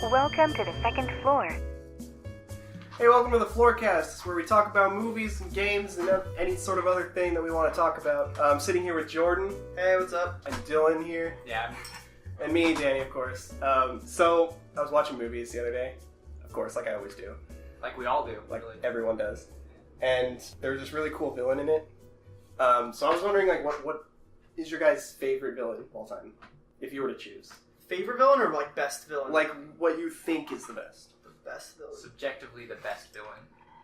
Welcome to the second floor. Hey, welcome to the Floorcast. It's where we talk about movies and games and any sort of other thing that we want to talk about. I'm sitting here with Jordan. Hey, what's up? And Dylan here. Yeah. And me, Danny, of course. So, I was watching movies the other day. Of course, like I always do. Like we all do. Like really. everyone does. And there was this really cool villain in it. So I was wondering, like, what is your guys' favorite villain of all time? If you were to choose. Favorite villain or like best villain? Like, what you think is the best. The best villain. Subjectively, the best villain.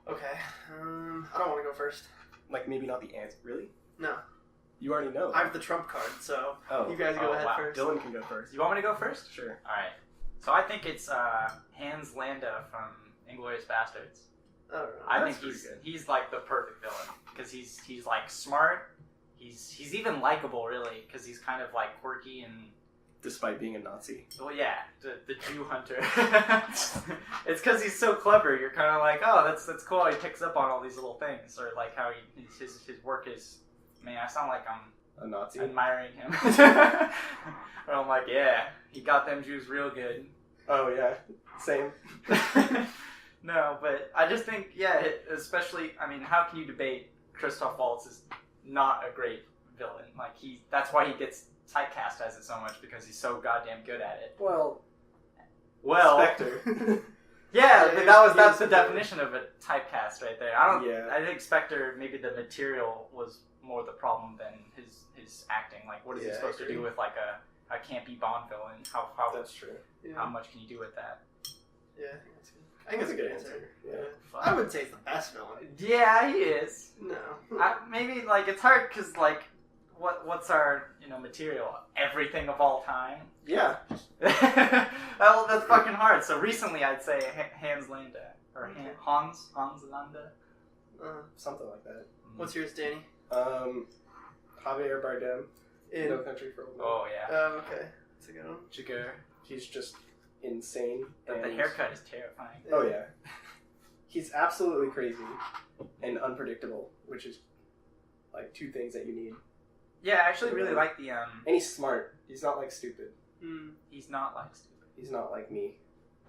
Okay. I don't want to go first. Like, maybe not the answer. Really? No. You already know. I have the trump card, so you guys go Oh, ahead wow. first. Dylan can go first. You want me to go first? Sure. Alright. So I think it's Hans Landa from Inglourious Bastards. Oh, I That's think pretty good. he's like the perfect villain. Because he's like smart. He's even likable, really. Because he's kind of like quirky and... Despite being a Nazi. Well, yeah, the Jew hunter. It's because he's so clever. You're kind of like, oh, that's cool. He picks up on all these little things, or like how his work is. Man, I sound like I'm A Nazi? admiring him. Or I'm like, yeah, he got them Jews real good. Oh, yeah. Same. No, but I just think, yeah, especially, I mean, how can you debate Christoph Waltz is not a great villain? Like that's why he gets typecast as it so much, because he's so goddamn good at it. Well, Spectre. Yeah, but that's the the definition of a typecast right there. I think Spectre, maybe the material was more the problem than his acting. Like, what is he Yeah, supposed to do with like a campy Bond villain? How That's true. how much can you do with that? Yeah, I think that's good. I think that's a good answer. Yeah. I would say it's the best villain. Yeah, he is. No. Maybe like it's hard because like what's our material? Everything of all time. Yeah. Well, that's fucking hard. So recently, I'd say Hans Landa or Hans Landa. Something like that. What's yours, Danny? Javier Bardem. In... No Country for Old Men. Oh yeah. Okay. That's a good one. Jagger. He's just insane. The and- haircut is terrifying. Oh, yeah. He's absolutely crazy and unpredictable, which is like two things that you need. Yeah, I actually really like the And he's smart. He's not like stupid. He's not like stupid. He's not like me.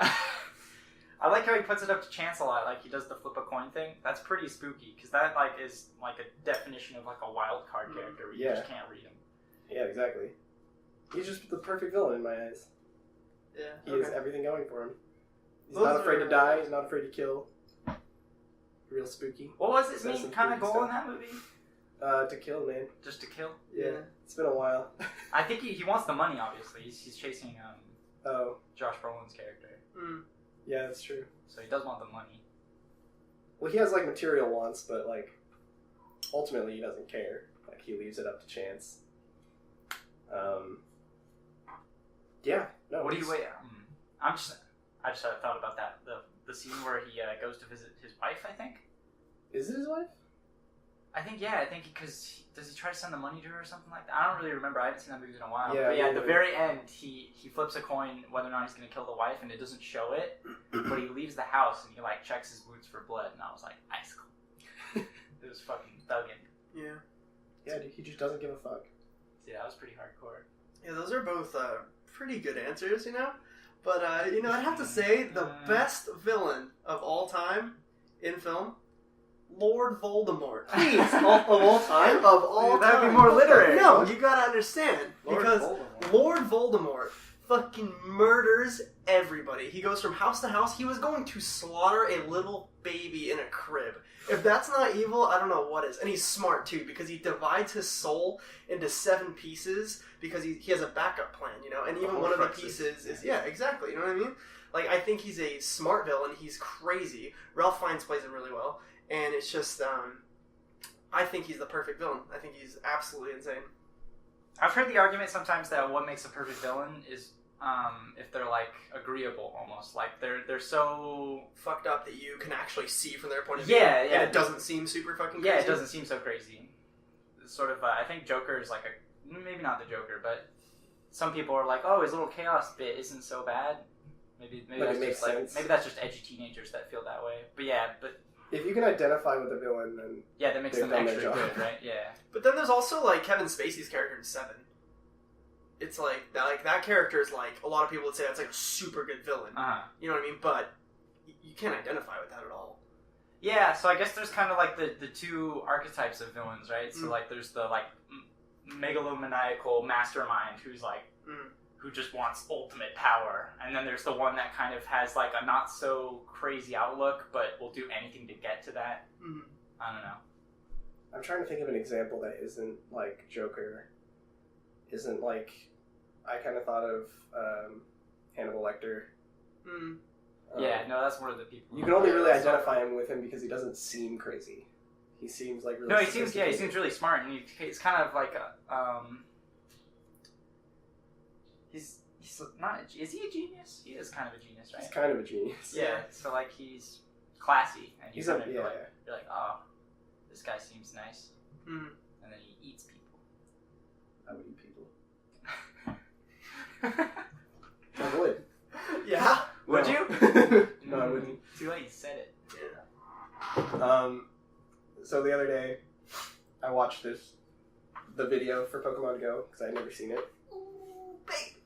I like how he puts it up to chance a lot. Like he does the flip a coin thing. That's pretty spooky because that like is like a definition of like a wild card character where you just can't read him. Yeah, exactly. He's just the perfect villain in my eyes. Yeah. He has everything going for him. He's Those not afraid to are- die. He's not afraid to kill. Real spooky. What was his Says main some kind of spooky goal in stuff. that movie? To kill, man. Just to kill? Yeah. It's been a while. I think he wants the money. Obviously, he's chasing Oh. Josh Brolin's character, Yeah, that's true. so he does want the money. Well, he has like material wants, but like ultimately he doesn't care. Like he leaves it up to chance. Yeah. No. What do you wait? I just thought about that the scene where he goes to visit his wife. I think. Is it his wife? I think because does he try to send the money to her or something like that? I don't really remember. I haven't seen that movie in a while. Yeah, But yeah, me at the neither. very end, he flips a coin whether or not he's going to kill the wife, and it doesn't show it. But he leaves the house and he like checks his boots for blood, and I was like, ice cold. It was fucking thugging. Yeah. Yeah, dude, he just doesn't give a fuck. Yeah, that was pretty hardcore. Yeah, those are both pretty good answers, But, I'd have to say the best villain of all time in film, Lord Voldemort. Please, of all time? Of all That'd time. be more literary. No, you gotta understand. Lord because Voldemort. Lord Voldemort fucking murders everybody. He goes from house to house. He was going to slaughter a little baby in a crib. If that's not evil, I don't know what is. And he's smart, too, because he divides his soul into 7 pieces because he has a backup plan, And even one of the pieces is... Yeah, exactly. You know what I mean? Like, I think he's a smart villain. He's crazy. Ralph Fiennes plays him really well. And it's just... I think he's the perfect villain. I think he's absolutely insane. I've heard the argument sometimes that what makes a perfect villain is if they're like agreeable almost, like they're so Fucked up that you can actually see from their point of view. Yeah. And it doesn't seem super fucking crazy. Yeah, it doesn't seem so crazy. It's sort of I think Joker is like maybe not the Joker, but some people are like, oh, his little chaos bit isn't so bad. Maybe But that's it makes just like sense. maybe that's just edgy teenagers that feel that way. But yeah, If you can identify with the villain, then that makes They've them done their extra job. good, right? Yeah. But then there's also like Kevin Spacey's character in Seven. it's like that character is like a lot of people would say that's like a super good villain. You know what I mean? But you can't identify with that at all. Yeah, so I guess there's kind of like the two archetypes of villains, right? So like there's the like megalomaniacal mastermind who's like who just wants ultimate power, and then there's the one that kind of has like a not so crazy outlook but will do anything to get to that. I don't know. I'm trying to think of an example that isn't like Joker. Isn't like I kind of thought of Hannibal Lecter. Yeah, no, that's one of the people. You can only really identify him with him because he doesn't seem crazy. He seems like really. No, he seems really smart, and he's kind of like a He's not. Is he a genius? He is kind of a genius, right? He's kind of a genius. Yeah. So like he's classy, and He's you're a like, oh, this guy seems nice, and then he eats people. I would eat people. I would. Yeah. Would No. you? No, I wouldn't. Too late. You said it. Yeah. So the other day, I watched the video for Pokemon Go because I'd never seen it. Ooh, babe.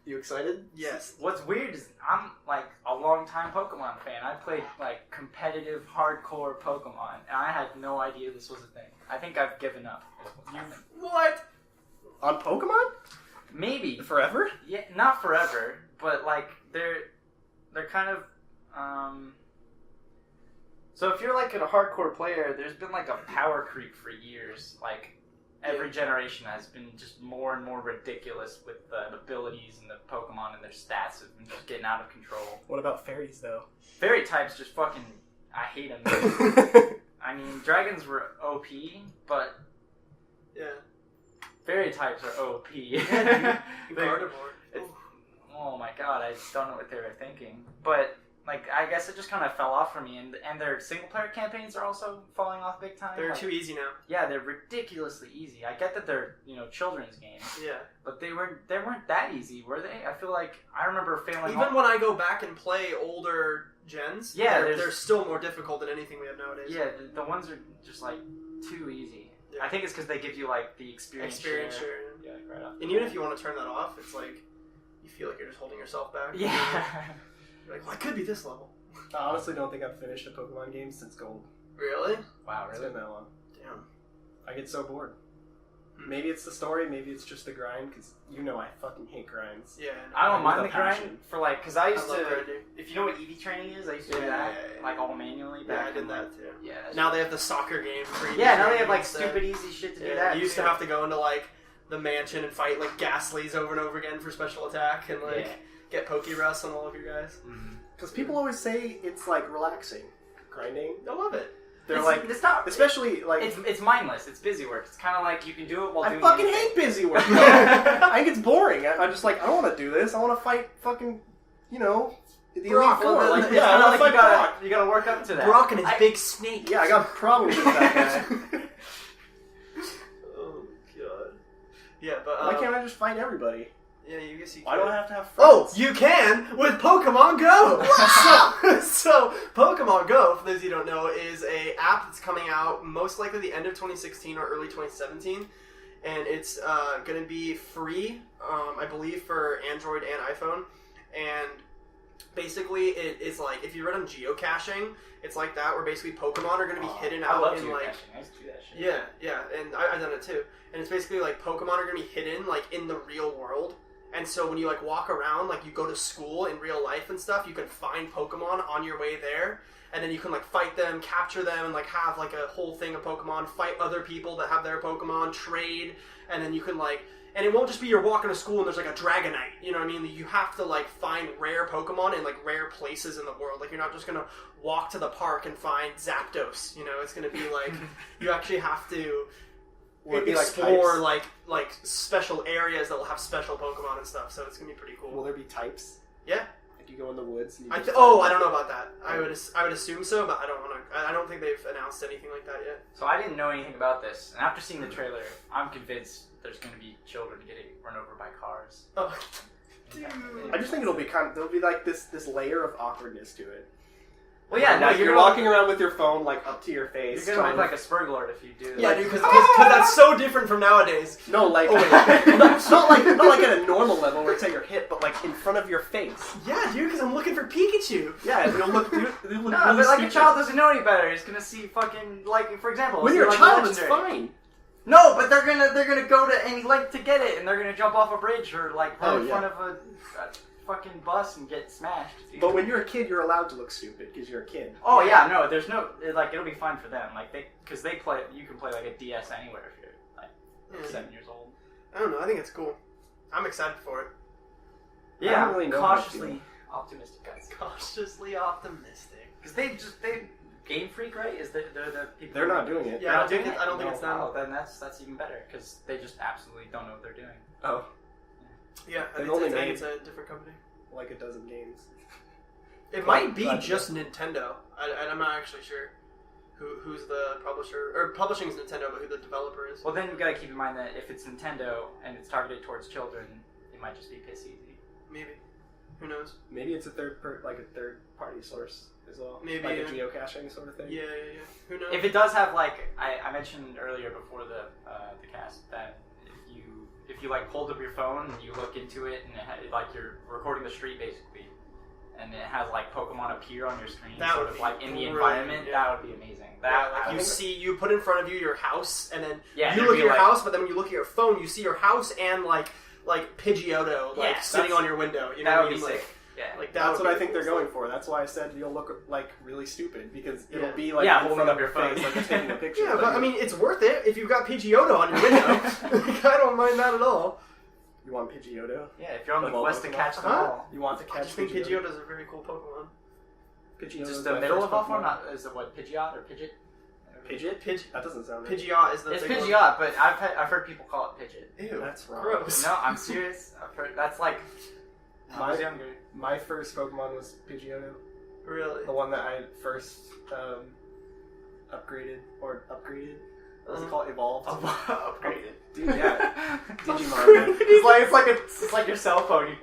You excited? Yes. What's weird is I'm like a long-time Pokemon fan. I played like competitive, hardcore Pokemon, and I had no idea this was a thing. I think I've given up. What? On Pokemon? Maybe. Forever? Yeah, not forever, but like they're kind of so if you're like a hardcore player, there's been like a power creep for years. Like every generation has been just more and more ridiculous with the abilities and the Pokemon and their stats have been just getting out of control. What about fairies though? Fairy types just fucking I hate them. I mean, dragons were OP, but fairy types are OP. Gardevoir. Oh my god, I just don't know what they were thinking. But like, I guess it just kind of fell off for me, and their single player campaigns are also falling off big time. They're like, too easy now. Yeah, they're ridiculously easy. I get that they're children's games. Yeah. But they weren't that easy, were they? I feel like I remember failing. Even when I go back and play older gens, they're still more difficult than anything we have nowadays. Yeah, the ones are just like too easy. Yeah. I think it's because they give you like the experience share. Yeah, like right off. And even if you want to turn that off, it's like you feel like you're just holding yourself back. Yeah. You're like, well, I could be this level. I honestly don't think I've finished a Pokemon game since Gold. Really? Wow, It's really? been that long. Damn. I get so bored. Maybe it's the story, maybe it's just the grind, because I fucking hate grinds. Yeah. I don't With mind a the grind passion. for like, because I used love to, grinding. if you know what EV training is, I used to do that, like all manually. Yeah, back I did in, that too. Yeah. Now they have the soccer game for Yeah, now they have like stupid easy shit to do that. You used to have to go into like the mansion and fight like Ghastlies over and over again for special attack and like get Pokerus on all of your guys. Because people always say it's like relaxing, grinding. I love it. They're like, it's not, especially like it's mindless. It's busy work. It's kind of like you can do it while I doing fucking anything. hate busy work. I think it's boring. I'm just like, I don't want to do this. I want to fight fucking, the Elite Brock, Four. well, Like, then yeah, I want to fight Brock. you gotta work up to that. Brock and his big snake. Yeah, I got problems with that guy. Oh god. Yeah, but Why can't I just fight everybody? Yeah, you guess you. Why do I have to have friends? Oh, you can with Pokemon Go. so Pokemon Go, for those of you who don't know, is a app that's coming out most likely the end of 2016 or early 2017, and it's going to be free, I believe, for Android and iPhone. And basically, it is like if you read on geocaching, it's like that, where basically Pokemon are going to be hidden out in like. I used to do that shit. Yeah, and I've done it too. And it's basically like Pokemon are going to be hidden like in the real world. And so when you like walk around, like you go to school in real life and stuff, you can find Pokemon on your way there, and then you can like fight them, capture them, and like have like a whole thing of Pokemon, fight other people that have their Pokemon, trade, and then you can like, and it won't just be you're walking to school and there's like a Dragonite, you know what I mean? You have to like find rare Pokemon in like rare places in the world. Like you're not just gonna walk to the park and find Zapdos, it's gonna be like, you actually have to explore like special areas that will have special Pokemon and stuff. So it's gonna be pretty cool. Will there be types? Yeah. Like you go in the woods. And you I don't know about that. I would assume so, but I don't think they've announced anything like that yet. So I didn't know anything about this, and after seeing the trailer, I'm convinced there's going to be children getting run over by cars. Oh, dude. I just think there'll be like this layer of awkwardness to it. Well, yeah, no, you're walking around with your phone like up to your face. You're gonna look like a Spurglord if you do that. Yeah, dude, because that's so different from nowadays. No, like Oh, not like at a normal level where it's at your hip, but like in front of your face. Yeah, dude, because I'm looking for Pikachu. Yeah, it'll look No, really but like stupid. a child doesn't know any better. He's gonna see fucking like, for example, When see, you're a like, child, it's Legendary. fine. No, but they're gonna go to any length to get it, and they're gonna jump off a bridge or like run in front of a fucking bus and get smashed. But when you're a kid, you're allowed to look stupid because you're a kid. Oh yeah, no, there's no like it'll be fine for them. Like because they play, you can play like a DS anywhere if you're like 7 years old. I don't know. I think it's cool. I'm excited for it. Yeah, don't really know how to cautiously optimistic, guys. Cautiously optimistic. Because they Game Freak, right? They're the people. They're not doing it. Yeah, I don't think No, it's them. oh, then that's even better because they just absolutely don't know what they're doing. Oh, Yeah, I They've think only it's made- a different company. like a dozen games. It might be Glad- just Nintendo. I'm not actually sure who's the publisher. Or publishing is Nintendo, but who the developer is. Well, then you gotta keep in mind that if it's Nintendo and it's targeted towards children, it might just be piss easy. Maybe. Who knows? Maybe it's a third party source as well. Maybe, like a yeah. geocaching sort of thing. Yeah. Who knows? If it does have like I mentioned earlier before the cast that if you like hold up your phone and you look into it and like you're recording the street basically, and it has like Pokemon appear on your screen, That sort would of be like in the brilliant, environment, yeah. that would be amazing. Yeah, That like you put in front of you your house, and then Yeah, you it'd look be at your like- house, but then when you look at your phone, you see your house and like Pidgeotto Yeah, sitting that's- on your window. You know that what I would be mean? sick. Yeah. Like That's would what be I think the they're coolest going for. That's why I said you'll look like really stupid because it'll Yeah. be like Yeah, in holding front up of your phone. face, like you're taking a picture. Yeah, like, but I mean, it's worth it if you've got Pidgeotto on your window. Like, I don't mind that at all. you want Pidgeotto? Yeah, if you're on the The quest to Pokemon? catch them Huh? all. You want to I catch just think Pidgeotto? Pidgeotto's a very cool Pokemon. Pidgeotto's Just my the middle first of all form, Pokemon. not is it what Pidgeot or Pidgeot? Pidgeot? That doesn't sound right. Pidgeot is the It's big one. Pidgeot, but I've heard people call it Pidgeot. Ew, That's wrong. gross. No, I'm serious. I've heard that's like when I was My- younger. My first Pokemon was Pidgeotto. Really? The one that I first upgraded. What's it called? Evolved. Upgraded. Dude, yeah. Digimon. It's like your cell phone. You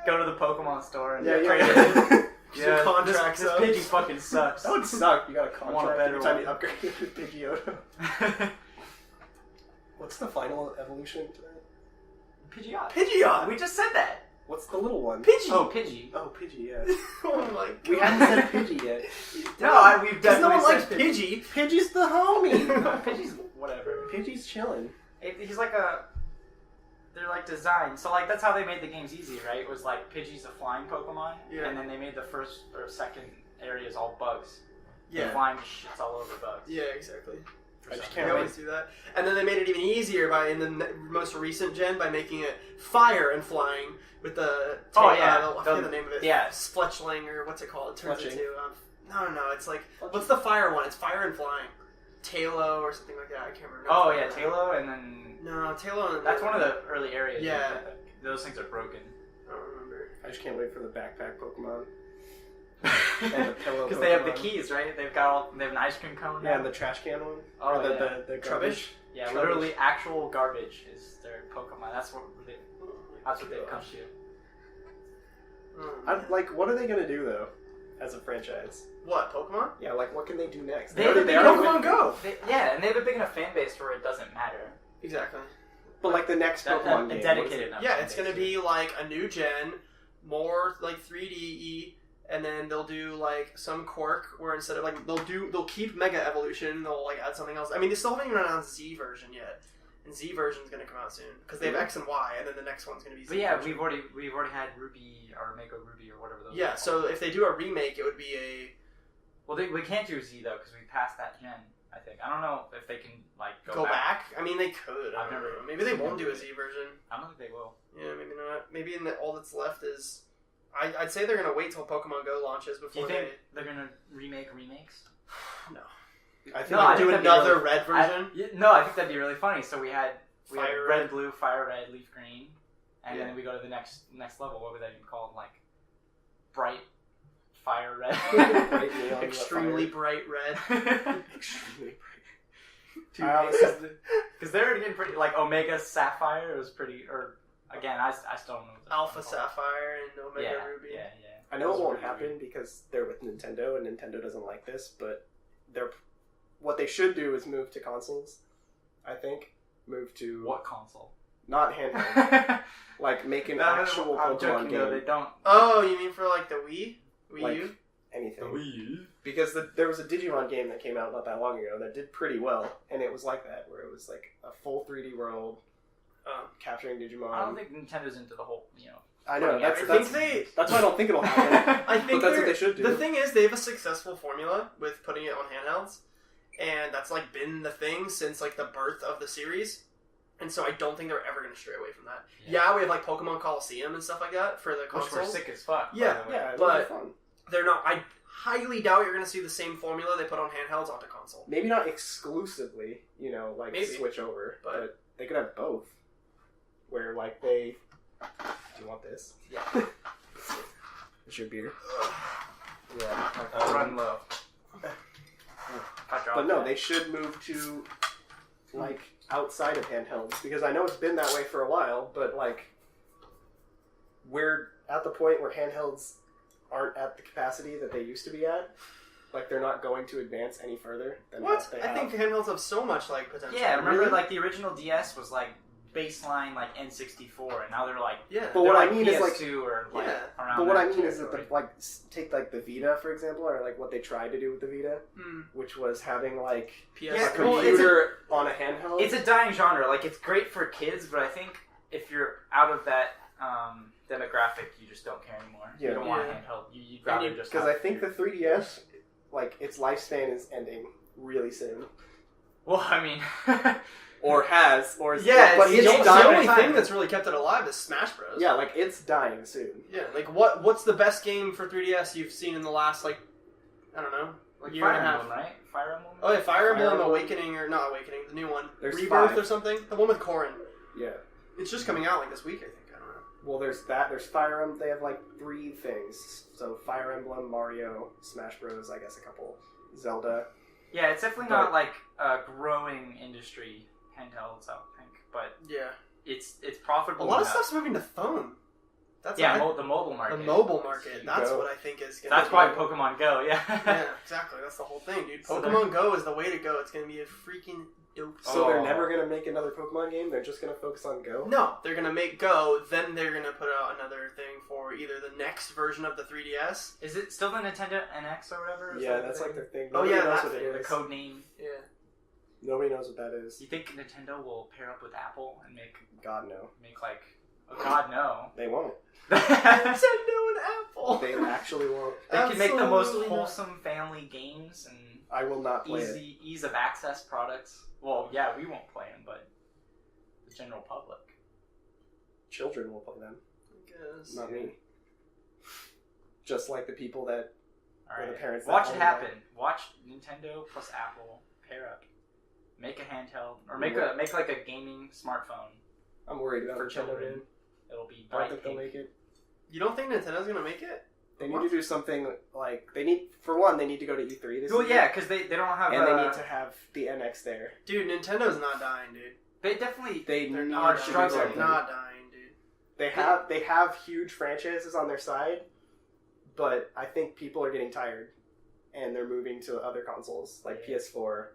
go to the Pokemon store and Yeah, trade yeah. it. Your contract this sucks. Pidgey fucking sucks. That would suck. You got a I want a contract better every time one. you upgrade to Pidgeotto. What's the final evolution to that? Pidgeot. Pidgeot! We just said that. What's the little one? Pidgey! Oh, Pidgey. Oh, Pidgey, yeah. Oh my god. We hadn't said Pidgey yet. No, we've Because no definitely one likes said Pidgey. Pidgey's the homie. No, Pidgey's whatever. Pidgey's chilling. He's like they're like designed. So like that's how they made the games easy, right? It was like Pidgey's a flying Pokemon, Yeah. and then they made the first or second areas all bugs. The Yeah. flying shits all over bugs. Yeah, exactly. I just They can't wait. always do that. And then they made it even easier in the most recent gen by making it fire and flying with the Oh, yeah. I forget the name of it. Yeah. Fletchling or what's it called? It turns Fletching. into no. It's like what's the fire one? It's fire and flying. Talo or something like that. I can't remember. Oh yeah, Talo, and then No, Talo. that's one of the early areas. Yeah. Those things are broken. I don't remember. I just can't wait for the backpack Pokemon. And the pillow Because they have the Pokemon. keys, right? They have an ice cream cone. Yeah, now. and the trash can one. Oh, or the, yeah. the Trubbish? garbage. Yeah, Trubbish. literally actual garbage is their Pokemon. That's what they've come to. What are they gonna do though, as a franchise? What, Pokemon? Yeah, like what can they do next? They have a They big already Pokemon went- Go! Yeah, and they have a big enough fan base where it doesn't matter. Exactly. But like the next Pokemon game. Dedicated enough. Yeah, fan it's gonna base. be like a new gen, more like 3D, and then they'll do like some quirk where instead of like they'll keep Mega Evolution, they'll like add something else. I mean, they still haven't even announced Z version yet, and Z version's gonna come out soon because they have X and Y, and then the next one's gonna be Z. But yeah, version. we've already had Ruby or Mega Ruby or whatever those. Yeah, are so called. if they do a remake, it would be a well, we can't do Z though because we passed that gen. I think I don't know if they can like go back. I mean, they could. I've never know. Maybe they seen won't them do a do Z version. I don't think they will. Yeah, maybe not. Maybe all that's left is. I'd say they're gonna wait till Pokemon Go launches Do you before think they're gonna remake remakes? No. I think No, they I do think do that'd be another really- red version. No, I think that'd be really funny. So we had Fire red, red. blue, fire red, leaf green, and Yeah. then we go to the next level. What would that even called? Like bright fire red. Bright neon Extremely fire. bright red. Extremely bright. Because they're already getting pretty like Omega Sapphire was pretty. Or again, I still don't know. What this Alpha one's called. Sapphire and Omega Yeah, Ruby. yeah, yeah. I know it Those won't are happen because they're with Nintendo, and Nintendo doesn't like this. But what they should do is move to consoles. I think move to What console? not handheld, like make an actual I'm Pokemon joking, game, though, they don't. Oh, you mean for like the Wii Like, U? anything. Wii. Because there was a Digimon game that came out not that long ago that did pretty well, and it was like that, where it was like a full 3D world, capturing Digimon. I don't think Nintendo's into the whole, I know, I think that's why I don't think it'll happen. I think But that's what they should do. The thing is, they have a successful formula with putting it on handhelds, and that's like been the thing since like the birth of the series. And so I don't think they're ever going to stray away from that. Yeah, we have like Pokemon Coliseum and stuff like that for the consoles. Which were sick as fuck. Yeah, by the way. Yeah, But- those are fun. They're not. I highly doubt you're going to see the same formula they put on handhelds onto console. Maybe not exclusively, like Maybe. switch over, But- but they could have both. Where like they, do you want this? Yeah. It's your beer. Yeah. Run low. But no, they should move to like outside of handhelds, because I know it's been that way for a while, but like we're at the point where handhelds aren't at the capacity that they used to be at. Like they're not going to advance any further than What? they I have. think handhelds have so much like potential. Yeah, remember Really? like the original DS was like baseline like N64, and now they're like. Yeah. But They're what like I mean is like, PS2 or like Yeah. around. but what I that mean is that territory. like take like the Vita for example, or like what they tried to do with the Vita, which was having like PS. Yeah, a well, computer on a handheld. It's a dying genre. Like it's great for kids, but I think if you're out of that demographic, you just don't care anymore. Yeah. You don't want a Yeah. handheld. You'd rather just because have I think the 3DS, like its lifespan is ending really soon, Well, I mean, or has, or is, Yeah, but it's it's the dying. only thing that's really kept it alive is Smash Bros. Yeah, like it's dying soon. Yeah, like what's the best game for 3DS you've seen in the last like I don't know, like year Fire and a half? Emblem, right? Fire Emblem. Oh yeah, Fire Emblem Emblem. Awakening or not Awakening, the new one, There's Rebirth 5. or something. The one with Corrin. Yeah. It's just coming out like this week, I think. I don't know. Well, there's that. There's Fire Emblem. They have like 3 things. So Fire Emblem, Mario, Smash Bros. I guess a couple, Zelda. Yeah, it's definitely not like a growing industry handhelds, I don't think, but Yeah, it's a profitable. lot of enough. stuff's moving to phone. That's Yeah, I- the mobile market. the mobile market. That's Go. what I think is. Gonna That's be- why Pokemon Go. Yeah. Yeah, exactly. That's the whole thing, dude. So Pokemon Go is the way to go. It's gonna be a freaking dope. So Oh. they're never gonna make another Pokemon game. They're just gonna focus on Go. No, they're gonna make Go, then they're gonna put out another thing for either the next version of the 3DS. Is it still the Nintendo NX or whatever? Is Yeah, that that's the like thing? their thing. Oh, Nobody yeah, knows that what it thing, The is. code name. Yeah. Nobody knows what that Do is. you think Nintendo will pair up with Apple and make God no. like? Oh God, no. They won't. They Nintendo and Apple. They actually won't. can make the most Absolutely not. wholesome family games and I will not play it. ease of access products. Well, yeah, we won't play them, but the general public. Children will play them, I guess. not me. Just like the people that All Or the right, parents that watch it own happen. Watch Nintendo plus Apple pair up. Make a handheld or make like a gaming smartphone I'm worried about for Nintendo, children. man. It'll be I don't bright think they'll pink. make it. You don't think Nintendo's gonna make it? They need What? to do something like they need. For one, they need to go to E3 this Well, year. yeah, because they don't have. and they need to have the NX there. Dude, Nintendo's not dying, dude. They definitely. They They're need not to do struggling. something. Not dying, dude. They have huge franchises on their side, but I think people are getting tired, and they're moving to other consoles like Yeah. PS4,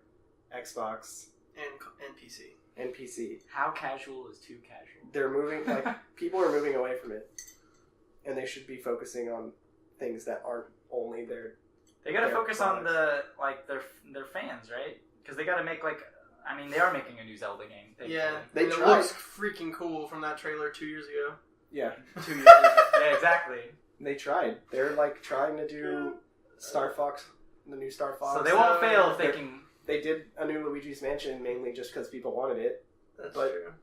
Xbox, And PC. and PC. How casual is too casual? They're moving like people are moving away from it, and they should be focusing on things that aren't only their. They gotta Their focus on products. their fans, right? Because they gotta make they are making a new Zelda game. Yeah, They and it tried. looks freaking cool from that trailer 2 years ago. Yeah, 2 years. Yeah, exactly. they tried. They're like trying to do Star Fox, the new Star Fox. So they won't fail if they they're- can. They did a new Luigi's Mansion mainly just because people wanted it. That's But- true.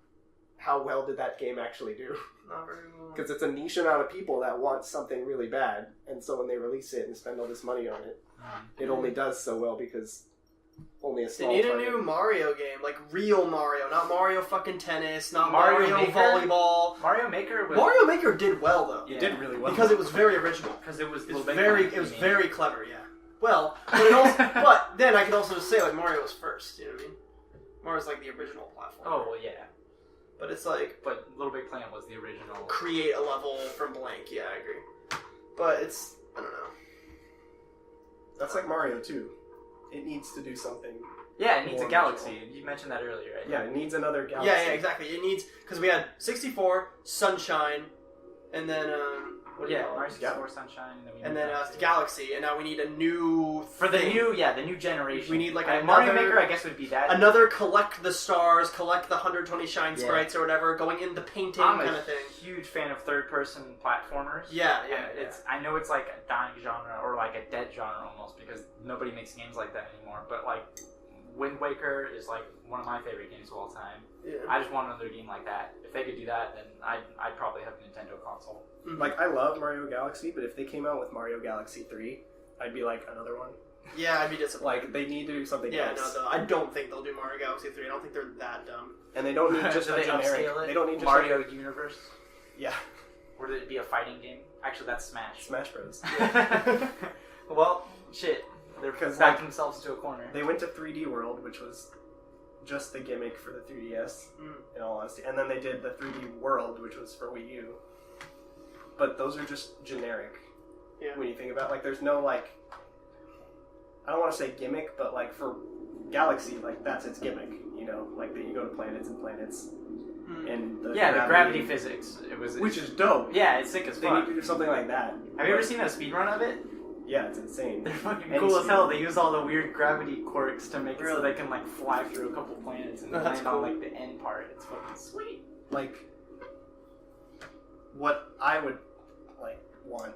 How well did that game actually do? Not very well. Because it's a niche amount of people that want something really bad, and so when they release it and spend all this money on it, it only does so well because only a They small need a target. new Mario game, like real Mario, not Mario fucking tennis, not Mario Mario, Maker? volleyball. Mario Maker. Was, Mario Maker did well though, Yeah. It did really well. because it was very original. because it was It was Little Big very, Planet, it was you mean. very clever. Yeah. Well, but, it also, but then I could also just say like Mario was first. You know what I mean? Mario's like the original platform. Oh well, yeah. But it's like But Little Big Planet was the original. create a level from blank. Yeah, I agree. But it's, I don't know. That's like Mario too. It needs to do something. Yeah, it needs a more galaxy. original. You mentioned that earlier, right? Yeah, it needs another galaxy. Yeah, exactly. It needs, because we had 64, Sunshine, and then, what do you call Mario it? 64 Sunshine, And then Galaxy, and now we need a new for the thing. new generation. We need like Mario another, Maker, I guess, would be that. another collect the stars, collect the 120 shine Yeah. sprites or whatever, going into painting I'm kind a of thing. huge fan of third-person platformers. Yeah, And it's I know it's like a dying genre or like a dead genre almost because nobody makes games like that anymore. But like Wind Waker is like one of my favorite games of all time. Yeah. I just want another game like that. If they could do that, then I'd probably have a Nintendo console. Like, I love Mario Galaxy, but if they came out with Mario Galaxy 3, I'd be like, another one. Yeah, I'd be disappointed. Like, they need to do something Yeah, else. no, I don't think they'll do Mario Galaxy 3. I don't think they're that dumb. And they don't need just Do a they generic. upscale it? They don't need just Mario like, Universe. yeah, Would it be a fighting game? Actually, that's Smash. Smash Bros. Well, shit. They're Because, backed like, themselves into a corner. They went to 3D World, which was just the gimmick for the 3DS, Mm. in all honesty. And then they did the 3D World, which was for Wii U. But those are just generic. Yeah. When you think about it. Like, there's no, like, I don't want to say gimmick, but, like, for Galaxy, like, that's its gimmick, you know? Like, that you go to planets and planets, and the the gravity physics. Which is dope. Yeah, it's sick as They fuck. need to do something like that. Have you ever seen a speedrun of it? Yeah, it's insane. They're fucking Any cool as hell. speedrun. They use all the weird gravity quirks to make it so Really? they can like fly through a couple planets and Oh, that's land on cool. like the end part. It's fucking sweet. Like, what I would, like, want,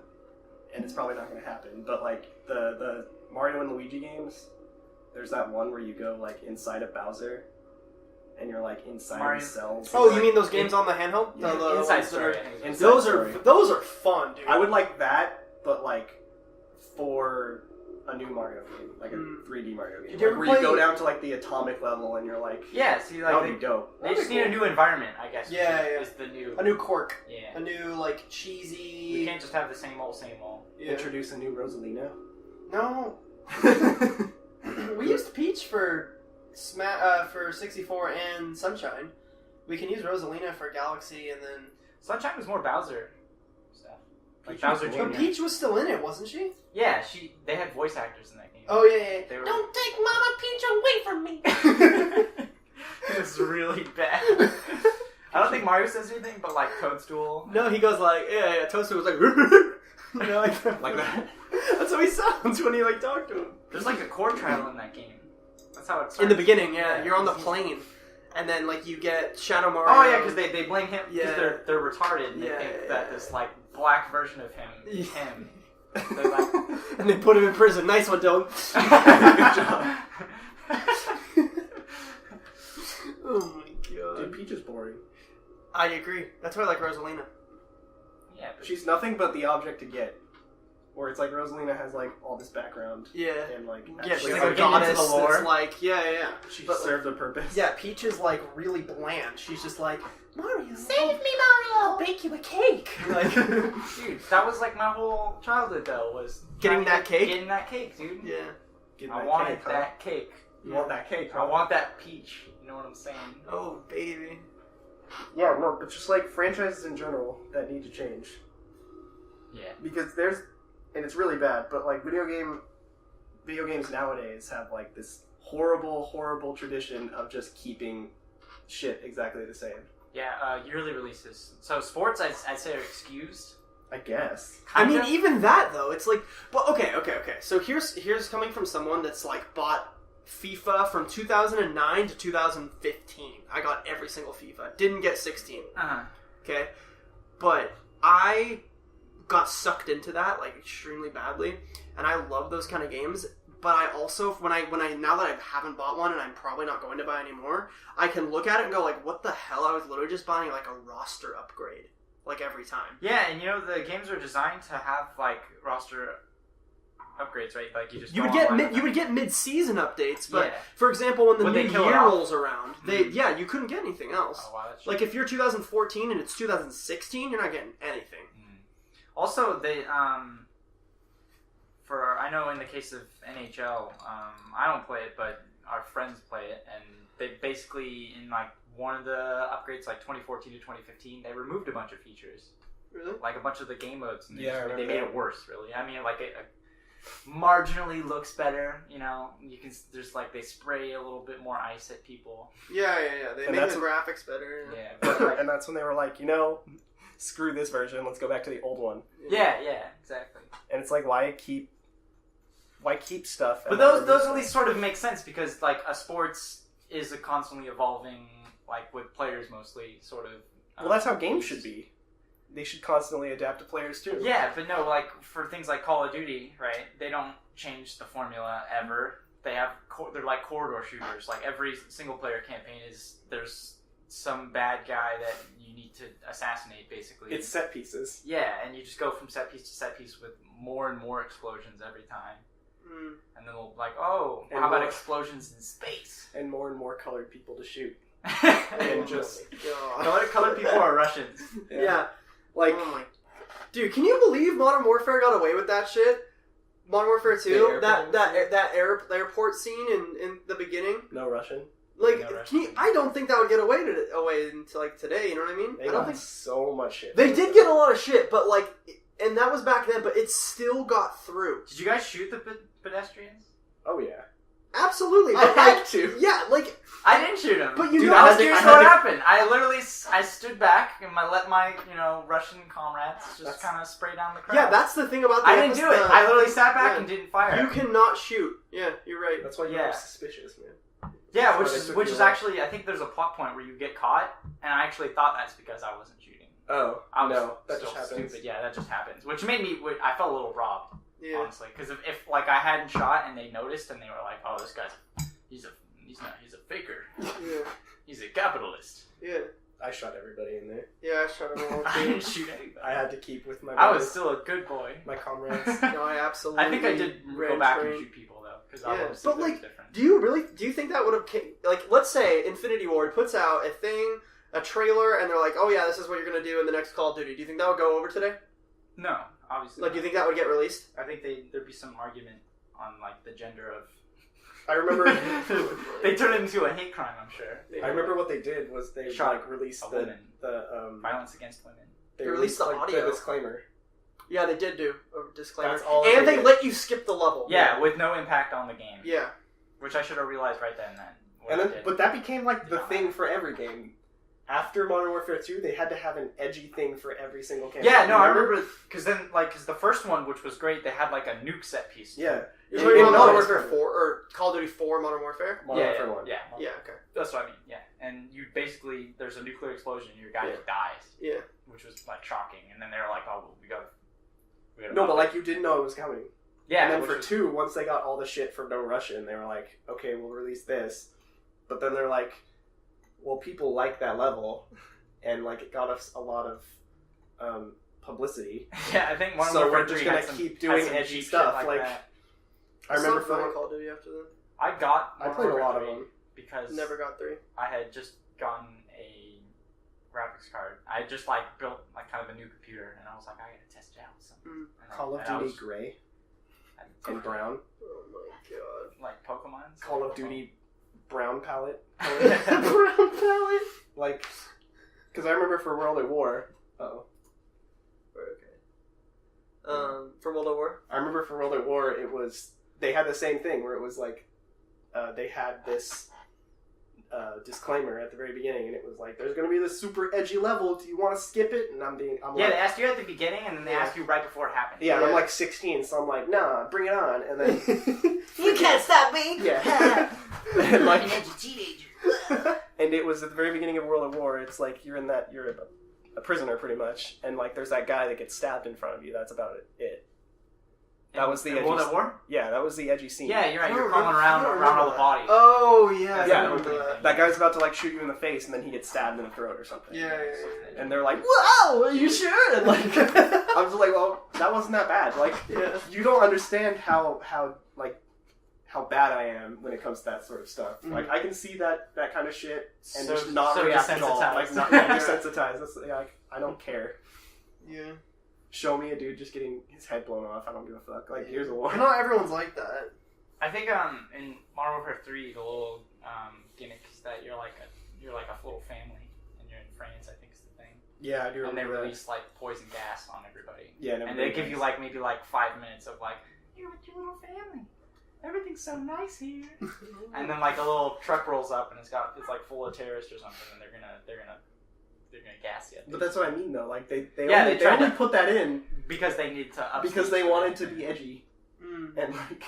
and it's probably not going to happen, but, like, the Mario and Luigi games, there's that one where you go, like, inside of Bowser, and you're, like, inside Mario- the cells. Oh, Like, you mean those games on the handheld? Yeah, The Inside ones that Story. are- I think is Inside Those Story. are those are fun, dude. I would like that, but, like, for a new Mario game, like a 3D Mario game. Did you Like, ever where you go play- down to, like, the atomic level, and you're like, Yeah, see, that would like be dope. they just need a new environment, I guess. Yeah, yeah. Is the new. a new quirk, Yeah. a new like We cheesy. can't just have the same old, same old. Yeah. Introduce a new Rosalina. No, we used Peach for for 64 and Sunshine. We can use Rosalina for Galaxy, and then Sunshine was more Bowser stuff. Like Peach Bowser was Jr. but Peach was still in it, wasn't she? Yeah, they had voice actors in that game. Oh yeah. They were- Don't take Mama Peach away from me. It was really bad. I don't think Mario says anything, but like Toadstool. No, he goes like, yeah. Toadstool was like, you know, Like that. That's how he sounds when you like talk to him. There's like a chord trial in that game. That's how it starts. In the beginning, yeah, Yeah. you're on the plane, and then like you get Shadow Mario. Oh yeah, because they blame him because Yeah. they're retarded and Yeah, they think yeah, that yeah. this like black version of him is Yeah. him. They're like, and they put him in prison. Nice one, Dylan. Good job. Oh my god. Dude, Peach is boring. I agree. That's why I like Rosalina. yeah, but She's nothing but the object to get. Where it's like Rosalina has like all this background Yeah. and like Yeah, she's actually, like we're a getting into goddess the lore. that's like, yeah. she but- served a purpose. Yeah, Peach is like really bland. She's just like, Mario, Save me, Mario! I'll bake you a cake. Like, dude, that was like my whole childhood though was Getting trying that to cake? Getting that cake, dude. yeah. Get I that wanted cake, huh? that cake. You want that cake? I Huh? want that peach. You know what I'm saying? Oh, baby. Yeah, no, but just like franchises in general that need to change Yeah. because there's, and it's really bad. But like video games nowadays have like this horrible tradition of just keeping shit exactly the same. Yeah, yearly releases. So sports, I'd say are excused. I guess. I mean, Kinda. even that though, it's like, well, okay. So here's coming from someone that's like bought FIFA from 2009 to 2015. I got every single FIFA. Didn't get 16. Uh-huh. Okay, but I got sucked into that like extremely badly, and I love those kind of games. But I also, when I now that I haven't bought one and I'm probably not going to buy anymore, I can look at it and go like, what the hell? I was literally just buying like a roster upgrade, like every time. Yeah, and you know the games are designed to have like roster upgrades, right? Like you just You go would get online and- you would get mid-season updates, but Yeah. for example, when the Would they new kill it year off? rolls around, you couldn't get anything else. Oh, wow, that's Like if you're 2014 and it's 2016, you're not getting anything. Also, they for I know in the case of NHL, I don't play it, but our friends play it, and they basically in like one of the upgrades, like 2014 to 2015, they removed a bunch of features. Really? Like a bunch of the game modes. And Yeah, I they remember made that. it worse, really. I mean, like it marginally looks better. You know, you can. There's like they spray a little bit more ice at people. Yeah. They And made that's the graphics better. Yeah, but like, And that's when they were like, screw this version. Let's go back to the old one. yeah, exactly. And it's like, why keep stuff? But those at least sort of make sense because like a sports is a constantly evolving, like with players mostly sort of. Well, that's how games should be. They should constantly adapt to players too. Yeah, but no, like for things like Call of Duty, right? They don't change the formula ever. They have they're like corridor shooters. Like every single player campaign there's some bad guy that you need to assassinate, basically. It's set pieces. Yeah, and you just go from set piece to set piece with more and more explosions every time. Mm. And then they'll like, oh, And how about more. explosions in space? And more colored people to shoot. And just- colored people are Russians. Yeah. Like, Oh my. Dude, can you believe Modern Warfare got away with that shit? Modern Warfare 2, that airport scene in the beginning. no Russian. Like, No can you, I don't think that would get away into like today. You know what I mean? They I don't got think so much shit. they did get a lot of shit, but like, and that was back then. But it still got through. Did you guys shoot the pedestrians? Oh yeah. Absolutely. I But had like, to. yeah, like, I didn't shoot him. But you Dude, know- I was I had to- curious I had what to- happened. I literally stood back and I let my Russian comrades just That's- kind of spray down the crowd. yeah, that's the thing about the I didn't do it. episode- I literally sat back yeah. and didn't fire. You cannot shoot. Yeah, you're right. That's why you're Yeah. suspicious, man. Yeah, That's why they took which you is away. actually I think there's a plot point where you get caught, and I actually thought that's because I wasn't shooting. Oh I was no, that still just happens. stupid. Yeah, that just happens, which made me. I felt a little robbed, Yeah. honestly, because if like I hadn't shot and they noticed and they were like, "Oh, this guy's he's a faker, Yeah. he's a capitalist." Yeah. I shot everybody in there. Yeah, I shot everyone. I didn't shoot anybody. I had to keep with my. I was brothers, still a good boy. my comrades. No, I absolutely. I think I did go ran back train. and shoot people though, because Yeah, I was but, like, different. Do you think that would have like, let's say Infinity Ward puts out a trailer, and they're like, oh yeah, this is what you're gonna do in the next Call of Duty. Do you think that would go over today? No, obviously. Like, do you not. think that would get released? I think there'd be some argument on like the gender of. I remember. They turned it into a hate crime. I'm sure. I remember what they did was they Shot like released a the woman. Violence against women. They released the like, audio. the disclaimer. Yeah, they did do a disclaimer, That's all and they they did. let you skip the level. Yeah, with no impact on the game. Yeah. Which I should have realized right then. What And I then, did. but that became like the Yeah. thing for every game. After Modern Warfare 2, they had to have an edgy thing for every single campaign. Yeah, no, I remember because the first one, which was great, they had like a nuke set piece. Yeah. You're In- talking in about Modern Modern Warfare 4 or Call of Duty 4 Modern Warfare? Modern yeah, Warfare 1. yeah, Yeah. Okay. that's what I mean. Yeah, and you basically there's a nuclear explosion, and your guy Yeah. just dies, Yeah. which was like shocking. And then they're like, "Oh, we got." No, but like you didn't know it was coming. yeah, And then which for was- 2, once they got all the shit from No Russian, they were like, okay, we'll release this. But then they're like, well, people like that level, and like it got us a lot of publicity. yeah, I think Modern So Warfare we're just 3 gonna had some- keep had doing some edgy cheap shit stuff, like like- that. I remember stopped playing for Call of Duty after that. I got I Modern played a Warfare lot of 3 them. because Never got 3. I had just gotten a graphics card. I had just like built like kind of a new computer, and I was like, I gotta test it out. With something. Mm. And I- Call of and I Duty was- Gray I- and Brown. Oh my god. like Pokemon. Call of Duty Brown palette. Brown palette. Like, because I remember for World at War. Oh. Okay. For World at War? I remember for World at War, it was they had the same thing where it was like they had this disclaimer at the very beginning, and it was like, "There's going to be this super edgy level. Do you want to skip it?" And I'm Yeah, like, they asked you at the beginning, and then they Yeah. asked you right before it happened. yeah, and I'm Yeah. like 16, so I'm like, "Nah, bring it on." And then You can't stop me! yeah, and like, teenager. and it was at the very beginning of World at War. It's like you're a prisoner pretty much, and like there's that guy that gets stabbed in front of you. That's about it. That was the edgy World at War. Yeah, that was the edgy scene. Yeah, you're right. I You're don't crawling remember- I don't around all the remember bodies. Oh, yeah. Yeah, I remember that. That guy's about to like shoot you in the face, and then he gets stabbed in the throat or something. Yeah. And they're like, "Wow, are you sure?" And like, I'm just like, "Well, that wasn't that bad." Like, Yeah. you don't understand how bad I am when it comes to that sort of stuff. Mhm. Like, I can see that kind of shit and So- just not so react at all. desensitized. Like, not desensitized. That's like, I don't care. Yeah. Show me a dude just getting his head blown off. I don't give a fuck. Like, here's a war. Not everyone's like that. I think in Modern Warfare 3, the little gimmick is that you're like a little family, and you're in France. I think is the thing. Yeah, I do And they remember that. release like poison gas on everybody. Yeah, And they give you like maybe like 5 minutes of like, you're with your little family. Everything's so nice here. And then like a little truck rolls up and it's like full of terrorists or something, and they're gonna gas you. But that's what I mean though. Like they Yeah, only, they tried only to- put that in Because they need to because they wanted to be edgy and like.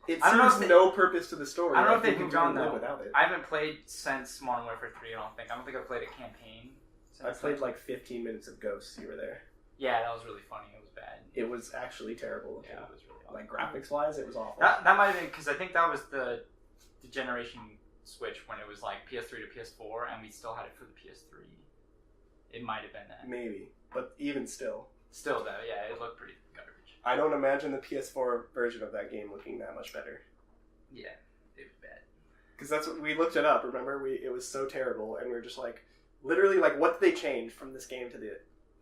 It I don't know serves if no purpose to the story. I don't know Like, if you they've moved can on live though. without it. I haven't played since Modern Warfare 3. I don't think I've played a campaign. I played like 15 minutes of Ghosts. You were there. Yeah, that was really funny. It was bad. It was actually terrible looking. Yeah, it was really awful. Like graphics wise, it was awful. That might have been because I think that was the generation switch when it was like PS3 to PS4, and we still had it for the PS3. It might have been that. Maybe, but even still, Still though, yeah, it looked pretty garbage. I don't imagine the PS4 version of that game looking that much better. Yeah, it was bad. Because that's what we looked it up. Remember, it was so terrible, and we were just like, literally, like, what did they change from this game to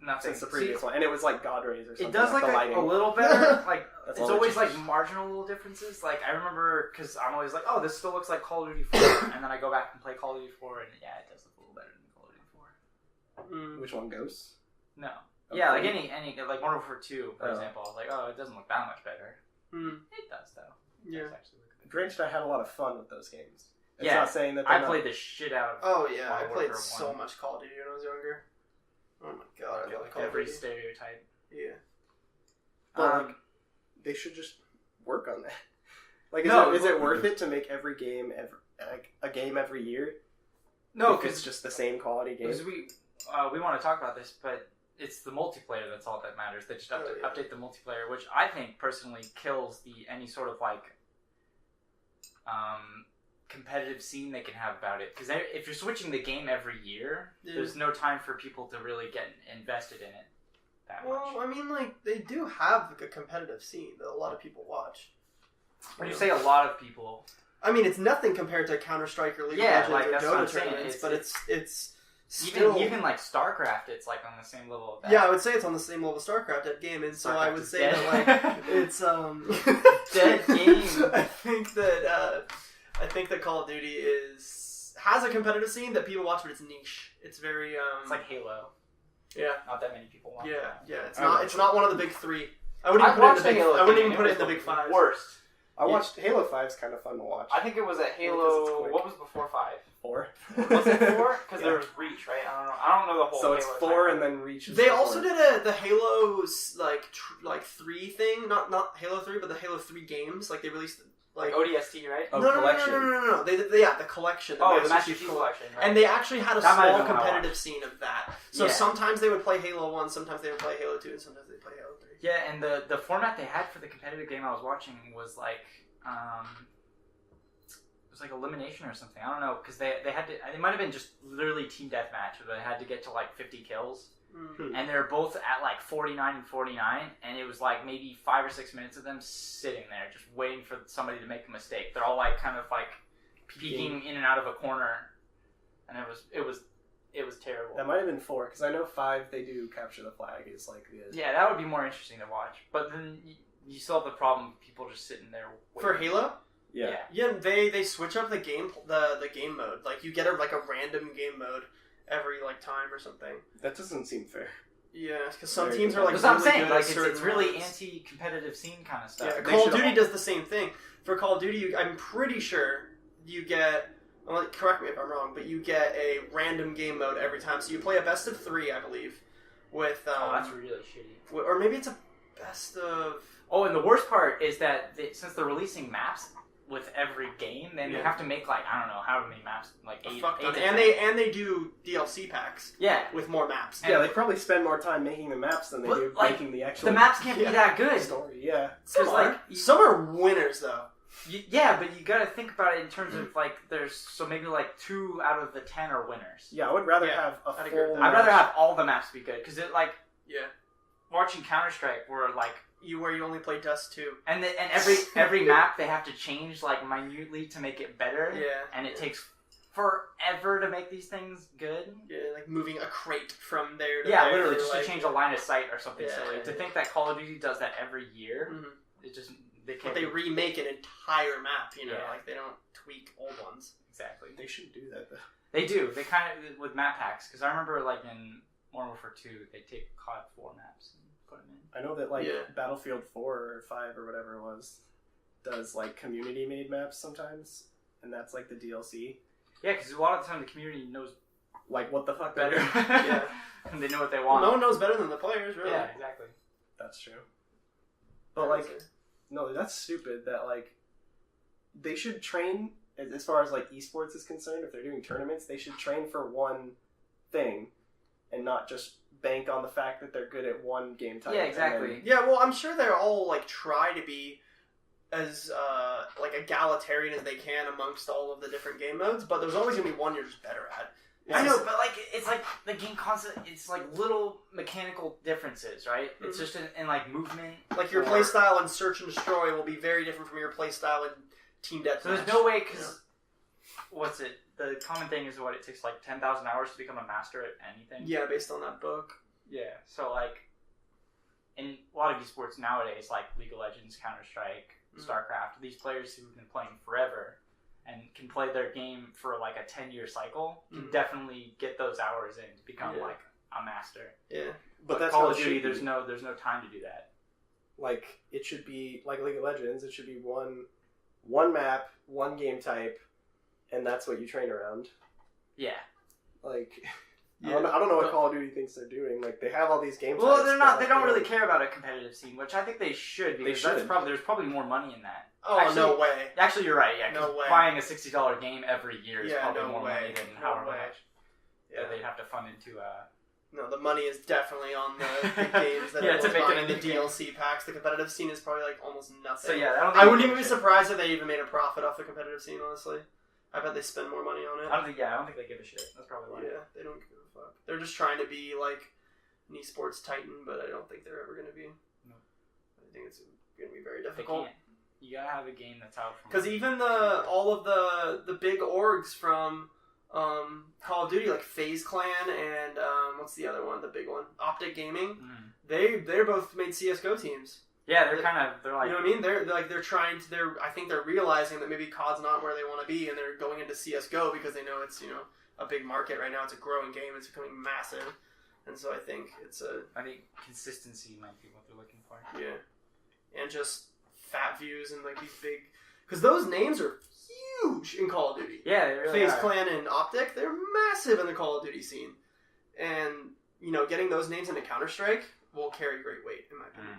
Nothing. since the previous one? And it was like God rays or something. It does like like the lighting. a little better. Like That's it's all they always like changed. marginal little differences. Like I remember because I'm always like, oh, this still looks like Call of Duty 4, and then I go back and play Call of Duty 4, and yeah, it does look a little better than Call of Duty 4. Which one, Ghosts? No. Oh, Yeah, like really? any like Modern Warfare 2, for Oh. example. I was like, oh, it doesn't look that much better. It does though. It Yeah. does actually look a bit Drenched, I had a lot of fun with those games. It's Yeah, not saying that I they're played the shit out of Oh yeah, I Modern played Warfare so 1. much Call of Duty when I was younger. Oh my god, I love like Call of every Duty. stereotype. Yeah. But like, they should just work on that. Like, is it worth it to make every game a game every year? No, if because it's just the same quality game. Because we want to talk about this, but it's the multiplayer that's all that matters. They just update the multiplayer, which I think personally kills any sort of like competitive scene they can have about it. Because if you're switching the game every year, there's no time for people to really get invested in it that much. Well, I mean, like they do have like a competitive scene that a lot of people watch. When you say a lot of people, I mean, it's nothing compared to Counter-Strike or League Yeah, of like, Legends that's or what I'm Dota saying. tournaments, It's- but it's still even like StarCraft, it's like on the same level of that. Yeah, I would say it's on the same level as StarCraft at game, and so I StarCraft would is say dead. that like it's Dead game. I think that Call of Duty has a competitive scene that people watch, but it's niche. It's very It's like Halo. yeah, Not that many people watch that. yeah. It's not one of the big three. I wouldn't even watched put it in the the Halo big. I wouldn't game, even put it was in the big five. Worst. I watched Halo 5 is kind of fun to watch. I think it was at Because it's Halo. quick. What was before 5? 4. Was it 4? Because Yeah. there was Reach, right? I don't know the whole. So it's Halo 4 timeline. and then Reach is They the also fourth. did the Halo's like 3 thing, not Halo 3, but the Halo 3 games. Like they released like ODST, right? Oh, no, collection. No. They did the collection. Oh, the Master Master Chief Collection. Right? And they actually had a That might have small been what I competitive scene of that. So Yeah. sometimes they would play Halo 1, sometimes they would play Halo 2, and sometimes they play Halo 3. Yeah, and the format they had for the competitive game I was watching was like it was like elimination or something. I don't know, because they had to. It might have been just literally team deathmatch, but they had to get to like 50 kills. And they're both at like 49 and 49, and it was like maybe 5 or 6 minutes of them sitting there just waiting for somebody to make a mistake. They're all like kind of like peeking in and out of a corner, and it was terrible. That might have been 4, because I know 5 they do capture the flag. It's like the Yeah, that would be more interesting to watch. But then you still have the problem of people just sitting there waiting. For Halo? yeah. Yeah, they switch up the game mode. Like you get a random game mode every like time or something. That doesn't seem fair. Yeah, because some Very teams good. are like That's what I'm really saying. good Like at it's certain really ones. anti-competitive scene kind of stuff. Yeah, They Call of should Duty all- does the same thing. For Call of Duty, I'm pretty sure you get. Well, correct me if I'm wrong, but you get a random game mode every time. So you play a best of 3, I believe, with. Oh, that's really shitty. or maybe it's a best of. Oh, and the worst part is that since they're releasing maps with every game, then they have to make like I don't know how many maps, like a eight. fuck ton. 8 to And 10. they do DLC packs Yeah, with more maps. Yeah, they probably spend more time making the maps than they But, do like, making the actual the maps can't be that good. story. Yeah. Some Because are. like Some are winners though. yeah, but you got to think about it in terms of like there's maybe like 2 out of the 10 are winners. Yeah, I would rather Yeah, have a I'd agree with full that. I'd rather have all the maps be good because it like Yeah. watching Counter-Strike where like Where you only play Dust 2. and every map they have to change like minutely to make it better. Yeah. And it takes forever to make these things good. Yeah, like moving a crate from there to Yeah, there. literally just like, to change a line of sight or something Yeah, silly. yeah, To yeah. think that Call of Duty does that every year, Mhm. it just they But can't. they remake an entire map, you know, Yeah. like they don't tweak old ones. Exactly. They should do that though. They do. They kind of with map packs because I remember like in Modern Warfare 2, they take COD 4 maps and put them in. I know that like Yeah. Battlefield 4 or 5 or whatever it was does like community made maps sometimes, and that's like the DLC. Yeah, because a lot of the time the community knows Like what the fuck better. Yeah. And they know what they Well, want. no one knows better than the players, really. Yeah, exactly. That's true. But like, no, that's stupid. That like, they should train as far as like esports is concerned. If they're doing tournaments, they should train for one thing, and not just bank on the fact that they're good at one game type. Yeah, and exactly. then- Yeah, well, I'm sure they're all like try to be as like egalitarian as they can amongst all of the different game modes, but there's always gonna be one you're just better at. I know, but like it's like the game constant. It's like little mechanical differences, right? It's just in like movement. Like your or- playstyle in Search and Destroy will be very different from your playstyle in Team Deathmatch. So there's no way because what's it? The common thing is what it takes like 10,000 hours to become a master at anything. Yeah, based on that book. Yeah. So like in a lot of esports nowadays, like League of Legends, Counter Strike, StarCraft, these players who've been playing forever and can play their game for like a 10-year cycle can definitely get those hours in to become like a master. Yeah. But that's Call how of it Duty, should be. there's no time to do that. Like it should be like League of Legends. It should be one map, one game type, and that's what you train around. Yeah. Like. Yeah. I don't know what Call of Duty thinks they're doing. Like they have all these game Well, types, they're but, not. like, They don't really care about a competitive scene, which I think they should because They that's should. probably there's probably more money in that. Oh, Actually- no way. Actually, you're right. Yeah, 'cause No way. buying a $60 game every year is Yeah, probably no more way. money than No however way. much that they'd have to fund into. No, the money is definitely on the games that Yeah, are to make buying it the a new game. DLC packs. The competitive scene is probably like almost nothing. So yeah, I don't think I they wouldn't give even a be shit. surprised if they even made a profit off the competitive scene, honestly. I bet they spend more money on it. I don't think they give a shit. That's probably why. Yeah, they don't give a fuck. They're just trying to be like an esports titan, but I don't think they're ever going to be. No. I think it's going to be very They difficult. can't. You gotta have a game that's out from. Because even all of the big orgs from Call of Duty, like FaZe Clan and what's the other one, the big one, Optic Gaming, they're both made CS:GO teams. Yeah, they're like. You know what I mean? They're trying to. I think they're realizing that maybe COD's not where they want to be, and they're going into CS:GO because they know it's a big market right now. It's a growing game. It's becoming massive, and so I think I think consistency might be what they're looking for. yeah, and just fat views and like these big, because those names are huge in Call of Duty. Yeah, they really FaZe are. Clan and Optic, they're massive in the Call of Duty scene, and getting those names into Counter Strike will carry great weight in my opinion.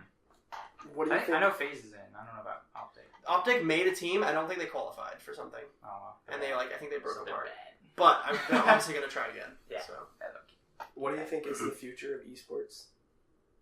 What do you think? I know FaZe is in. I don't know about Optic. Optic made a team. I don't think they qualified for something, Oh, well. and I think they broke So they're apart. bad. But I'm obviously going to try again. Yeah. So What do you think is the future of esports?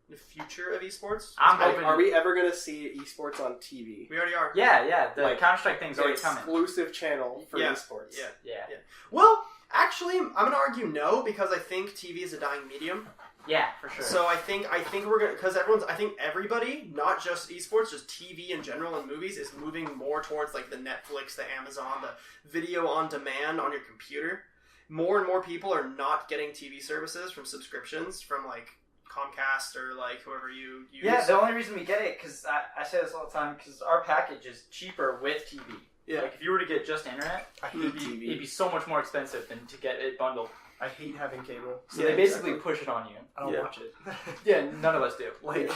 the future of esports. I'm Like, hoping. are we ever going to see esports on TV? We already are. Yeah. The Like, Counter Strike thing's An already coming. exclusive channel for Yeah. esports. Yeah. Yeah. Well, actually, I'm going to argue no because I think TV is a dying medium. Yeah, for sure. So I think we're gonna, because I think everybody, not just esports, just TV in general and movies, is moving more towards like the Netflix, the Amazon, the video on demand on your computer. More and more people are not getting TV services from subscriptions from like Comcast or like whoever you use. Yeah, the only reason we get it, because I say this all the time, because our package is cheaper with TV. Yeah. Like, if you were to get just internet, I hate it'd TV. be so much more expensive than to get it bundled. I hate having cable. So Yeah, they basically exactly. push it on you. I don't Yeah. watch it. Yeah, none of us do. Like,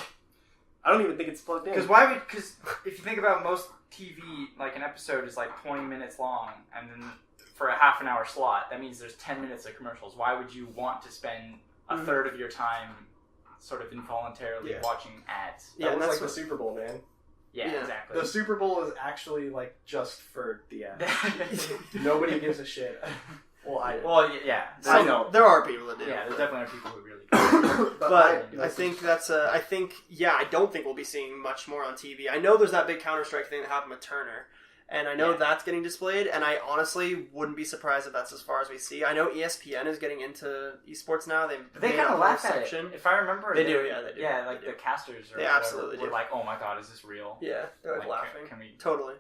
I don't even think it's plugged in. Because if you think about most TV, like an episode is like 20 minutes long, and then for a half an hour slot, that means there's 10 minutes of commercials. Why would you want to spend a third of your time sort of involuntarily Yeah. watching ads? Yeah, That and was that's like the Super Bowl, man. Yeah, Yeah. exactly. The Super Bowl is actually like just for the ads. Nobody gives a shit. Well, I do. Well, yeah. I know. There are people that do. Yeah, there but- definitely are people who really do. But I I think that's I don't think we'll be seeing much more on TV. I know there's that big Counter-Strike thing that happened with Turner, and I know that's getting displayed, and I honestly wouldn't be surprised if that's as far as we see. I know ESPN is getting into esports now. They kind of laugh at it. If I remember, They do, yeah, they do. Yeah, like They do. the casters or They whatever absolutely were do. like, "Oh my god, is this real?" Yeah, they're like Like, laughing. can we- Totally.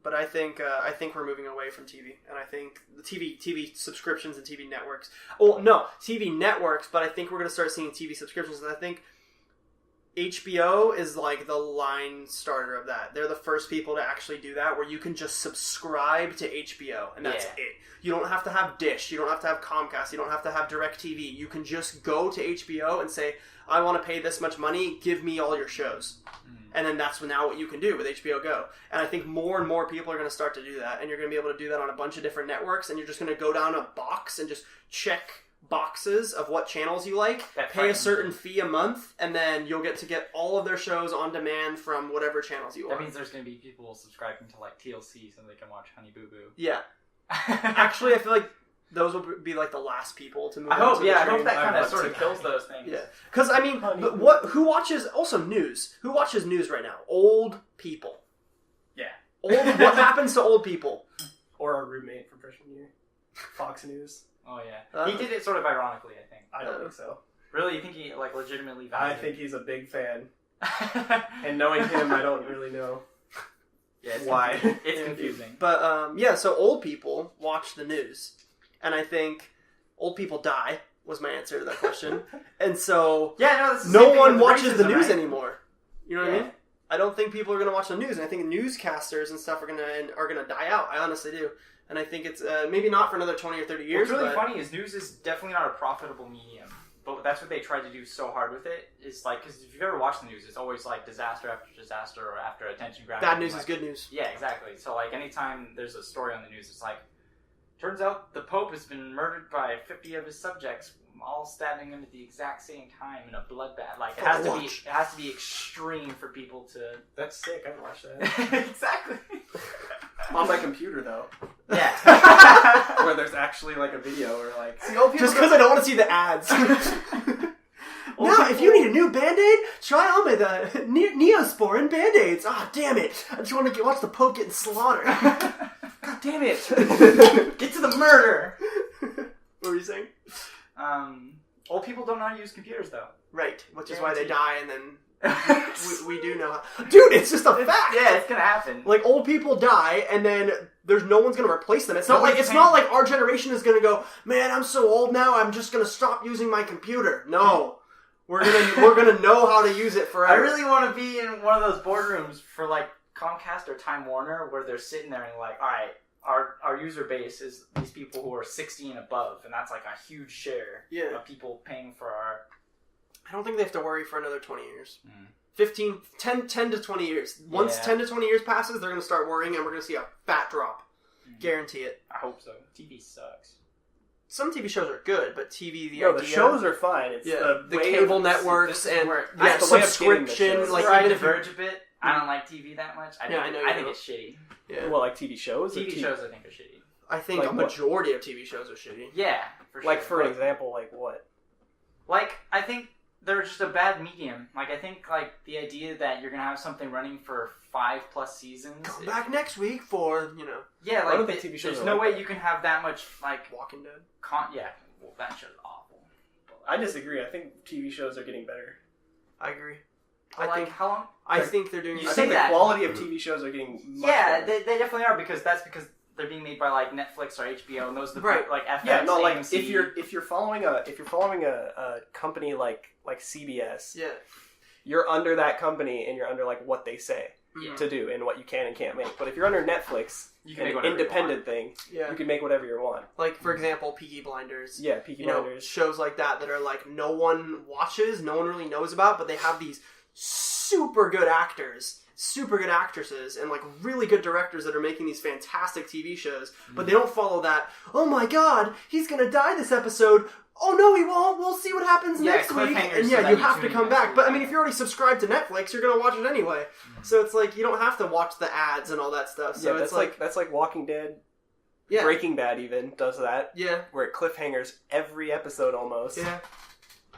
But I think we're moving away from TV, and I think the TV subscriptions and TV networks. Oh no, TV networks, but I think we're going to start seeing TV subscriptions, and I think HBO is like the line starter of that. They're the first people to actually do that, where you can just subscribe to HBO, and that's it. You don't have to have Dish, you don't have to have Comcast, you don't have to have DirecTV. You can just go to HBO and say, I want to pay this much money, give me all your shows. And then that's now what you can do with HBO Go. And I think more and more people are going to start to do that, and you're going to be able to do that on a bunch of different networks, and you're just going to go down a box and just check boxes of what channels you like, pay a certain fee a month, and then you'll get to get all of their shows on demand from whatever channels you want. That means there's going to be people subscribing to like TLC so they can watch Honey Boo Boo. Yeah. Actually, I feel like those will be like the last people to move. I hope the that train. kind of sort of kills those things. Yeah, because I mean, who watches also news? Who watches news right now? Old people. Yeah. What happens to old people? Or our roommate from freshman year, Fox News. Oh yeah, he did it sort of ironically, I think. I don't think so. Really, you think he like legitimately I think he's a big fan, and knowing him, I don't really know. Yeah, it's why. Confusing. It's confusing. But yeah, so old people watch the news, and I think old people die was my answer to that question. And so no one watches the news anymore. You know what I mean? I don't think people are going to watch the news, and I think newscasters and stuff are going to die out. I honestly do. And I think it's maybe not for another 20 or 30 years. What's really funny is news is definitely not a profitable medium. But that's what they tried to do so hard with it. Is like, because if you've ever watched the news, it's always like disaster after disaster or after attention grabbing. Bad news is good news. Yeah, exactly. So like anytime there's a story on the news, it's like, turns out the Pope has been murdered by 50 of his subjects, all stabbing him at the exact same time in a bloodbath. Like it has to be extreme for people to. That's sick. I'd watch that. Exactly. On my computer though. Yeah. Where there's actually like a video or like. Just because I don't want to see the ads. Now, if you need a new Band-Aid, try Alma the Neosporin Band-Aids. Ah, damn it! I just want to watch the Pope getting slaughtered. God damn it! Get to the murder. What were you saying? Old people don't know how to use computers, though. Right, which is why they die, and then we do know how. Dude, it's just a fact. Yeah, it's gonna happen. Like old people die, and then there's no one's gonna replace them. It's not like our generation is gonna go, man, I'm so old now, I'm just gonna stop using my computer. No. We're gonna know how to use it forever. I really want to be in one of those boardrooms for like Comcast or Time Warner where they're sitting there and like, all right, our user base is these people who are 60 and above, and that's like a huge share of people paying for our. I don't think they have to worry for another 20 years. 10 to 20 years. Once 10 to 20 years passes, they're gonna start worrying, and we're gonna see a fat drop. Guarantee it. I hope so. TV sucks. Some TV shows are good, but the shows are fine. It's the cable networks and subscription. Like I diverge a bit. I don't like TV that much. I think it's shitty. Yeah. Well, like TV shows. TV shows, I think are shitty. I think like a majority of TV shows are shitty. Yeah, for sure. Like for an example, like what? Like I think they're just a bad medium. Like I think like the idea that you're gonna have something running for 5+ seasons. Come back next week for Yeah, like I don't think TV shows there's are no like way that. you can have that much like Walking Dead. Well, that show's awful. I disagree. I think TV shows are getting better. I agree. But like how long? I think they're doing. You I say think that. the quality of TV shows are getting much better. They definitely are because they're being made by like Netflix or HBO and those are the like FX. Yeah, no, like AMC. if you're following a company like CBS, you're under that company and you're under like what they say to do and what you can and can't make. But if you're under Netflix, you can make an whatever independent thing, you can make whatever you want. Like for example, Peaky Blinders. Yeah, Peaky Blinders. Shows like that are like no one watches, no one really knows about, but they have these super good actors, super good actresses, and like really good directors that are making these fantastic TV shows, but they don't follow that, oh my god, he's gonna die this episode, oh no he won't, we'll see what happens next week, and you have to come back. But I mean, if you're already subscribed to Netflix, you're gonna watch it anyway. So it's like, you don't have to watch the ads and all that stuff. So it's that's like Walking Dead. Yeah. Breaking Bad even does that. Yeah. Where it cliffhangers every episode almost. Yeah.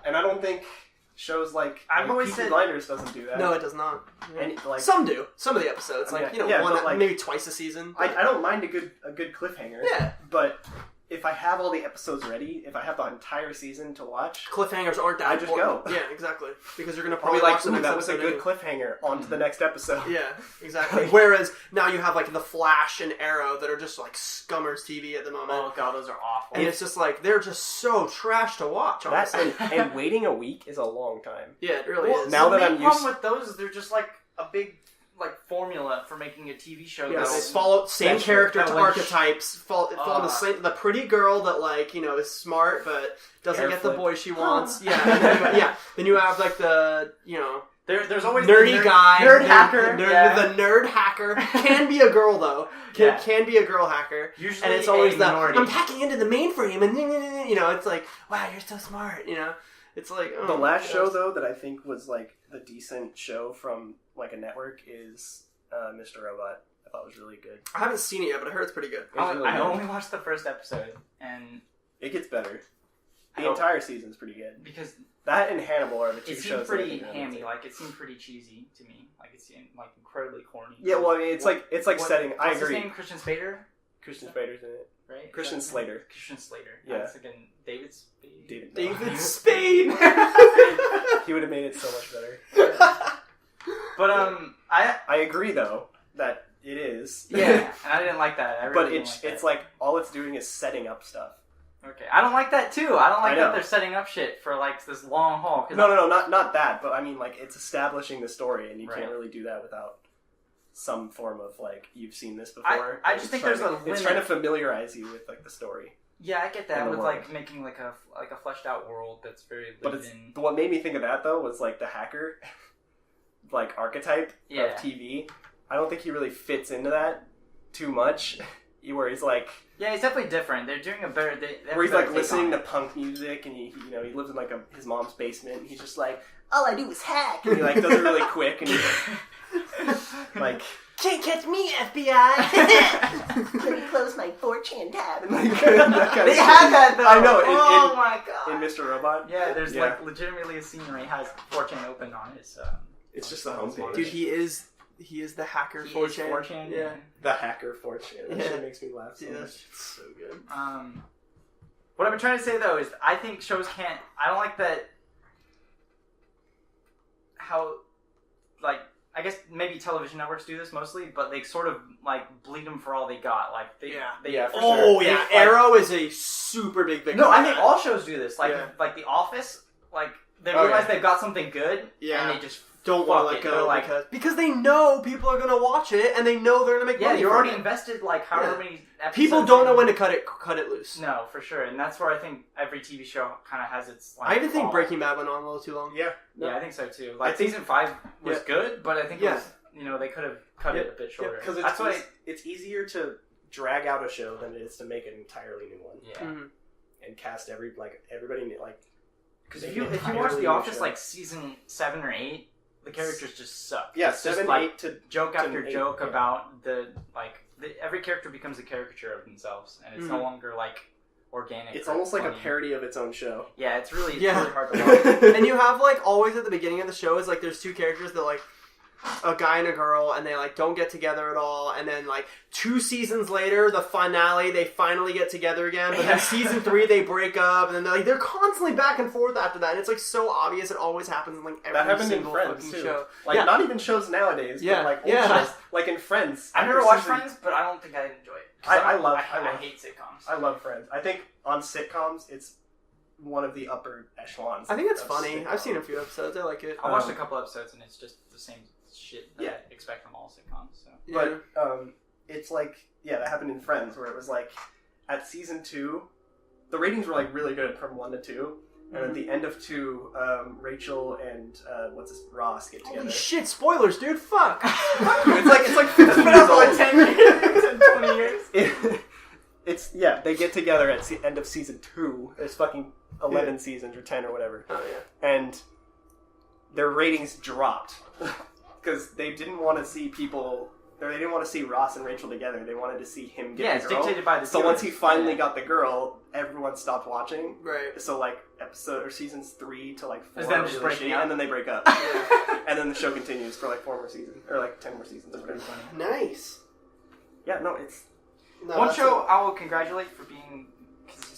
And I don't think shows like Peaky Blinders doesn't do that. No, it does not. Yeah. And like some do. Some of the episodes, maybe twice a season. I don't mind a good cliffhanger. Yeah. But if I have all the episodes ready, if I have the entire season to watch, cliffhangers aren't that I just important. go. Yeah, exactly. Because you're gonna I'll probably be like, watch the ooh, next that was a episode good cliffhanger. On to the next episode. Yeah, exactly. Whereas now you have like the Flash and Arrow that are just like scummers TV at the moment. Oh god, those are awful. And it's just like they're just so trash to watch. That, Honestly. and waiting a week is a long time. Yeah, it really Well, is. now the that main I'm problem used- with those is they're just like a big like formula for making a TV show. Yeah, that's- They follow same That's character right. archetypes. Follow the same, the pretty girl that like is smart but doesn't Hair get the flip. boy she wants. Yeah, and then, Then you have like the there's always nerdy the guy, nerd hacker. The nerd hacker can be a girl though. Can be a girl hacker. Usually, And it's always a the minority. I'm hacking into the mainframe, and it's like, wow, you're so smart. It's like The last show though that I think was like a decent show from like a network is Mr. Robot. I thought it was really good. I haven't seen it yet, but I heard it's pretty good. I only watched the first episode, and It gets better. The Oh. entire season's pretty good. because That and Hannibal are the two it seemed shows. that I pretty think are hammy, amazing. like it seemed pretty cheesy to me, like it seemed like incredibly corny. Yeah, well, I mean, it's like setting. I What's agree. his name? Christian Spader, Christian Spader's in it. right? Christian Is that his name? Slater. Christian Slater. Yeah. I was thinking David Spade. David Spade. He would have made it so much better. But I agree though that it is. yeah, and I didn't like that. I really But didn't it's like it's that. like all it's doing is setting up stuff. Okay, I don't like that too. I don't like I that know. they're setting up shit for like this long haul. No, not that. But I mean, like it's establishing the story, and you Right. can't really do that without some form of like you've seen this before. I just think there's a It's limit. trying to familiarize you with like the story. Yeah, I get in that the with world. like making like a fleshed out world that's very But lived it's in. what made me think of that though was like the hacker, like archetype Yeah. of TV. I don't think he really fits into that too much. Where he's like, Yeah, he's definitely different. They're doing a better. They have where he's a better like take listening on to it. punk music, and he lives in like his mom's basement. And he's just like, all I do is hack, and he like does it really quick, and he's like, Can't catch me, FBI. let me close my 4chan tab. And like, They had that though. I know. Oh my god. In Mr. Robot. Yeah, there's Yeah. like legitimately a scene where he has 4chan open on his. It's just the homepage. Dude, he is the hacker. He 4chan. is 4chan. Yeah. The hacker 4chan. That Yeah. shit makes me laugh so Dude, that much. shit's so good. What I've been trying to say though is I think shows can't. I don't like that. How, like, I guess maybe television networks do this mostly, but they sort of like bleed them for all they got. Like they, Yeah, for Oh sure. yeah, Like- Arrow is a super big. No, I think all shows do this. Like Yeah. like The Office. Like they Oh, realize yeah. they've got something good, Yeah. and they just don't want to fuck let it. They're go like, because they know people are gonna watch it and they know they're gonna make yeah, money. you're from already it. invested. Like however Yeah. many episodes. People don't know in. when to cut it loose. No, for sure, and that's where I think every TV show kind of has its. Like, I even think fall. Breaking Bad went on a little too long. Yeah. Yeah, I think so too. Like I think- season 5 was Yeah. good, but I think it Yeah. was, they could have cut it a bit shorter. Because That's why. it's easier to drag out a show than it is to make an entirely new one Yeah. Mhm. and cast everybody like. Because make if you an watch entirely The new Office show. like season 7 or 8, the characters just suck. Yeah, It's just 7, like 8 to joke after 8, joke yeah. about every character becomes a caricature of themselves, and it's no Mhm. longer like organic. It's or almost like a funny. parody of its own show. Yeah, it's really Yeah. hard to watch. And you have like always at the beginning of the show is like there's two characters that like a guy and a girl and they like don't get together at all and then like 2 seasons later the finale they finally get together again but then season 3 they break up and then they're constantly back and forth after that and it's like so obvious it always happens in like every That happened in single Friends fucking too. show. Like Yeah. not even shows nowadays, Yeah. but like old Yeah. shows. Like in Friends. I've never after watched season- Friends, but I don't think I'd enjoy it. 'Cause I love I hate sitcoms. I love Friends. I think on sitcoms it's one of the upper echelons. I think it's of funny. sitcoms. I've seen a few episodes. I like it. I watched a couple episodes and it's just the same shit that Yeah. I expect from all sitcoms. So. But it's like that happened in Friends where it was like at season 2, the ratings were like really good from 1 to 2, and at the end of 2, Rachel and Ross get together. Holy shit! Spoilers, dude. Fuck. It's like 50 It's been years out for like old. 10 years and 20 years. They get together at the end of season 2. There's fucking 11 seasons or 10 or whatever, Oh yeah. and their ratings dropped because they didn't want to see people. They didn't want to see Ross and Rachel together. They wanted to see him get Yeah, the it's girl. dictated by the So once he viewers. finally Yeah. got the girl, everyone stopped watching. Right. So like episode or seasons 3 to like 4 Is them are just really breaking shitty, up? and then they break up, and then the show continues for like 4 more seasons or like 10 more seasons. Or whatever. Nice. Yeah, no, it's No, One that's show I will congratulate for being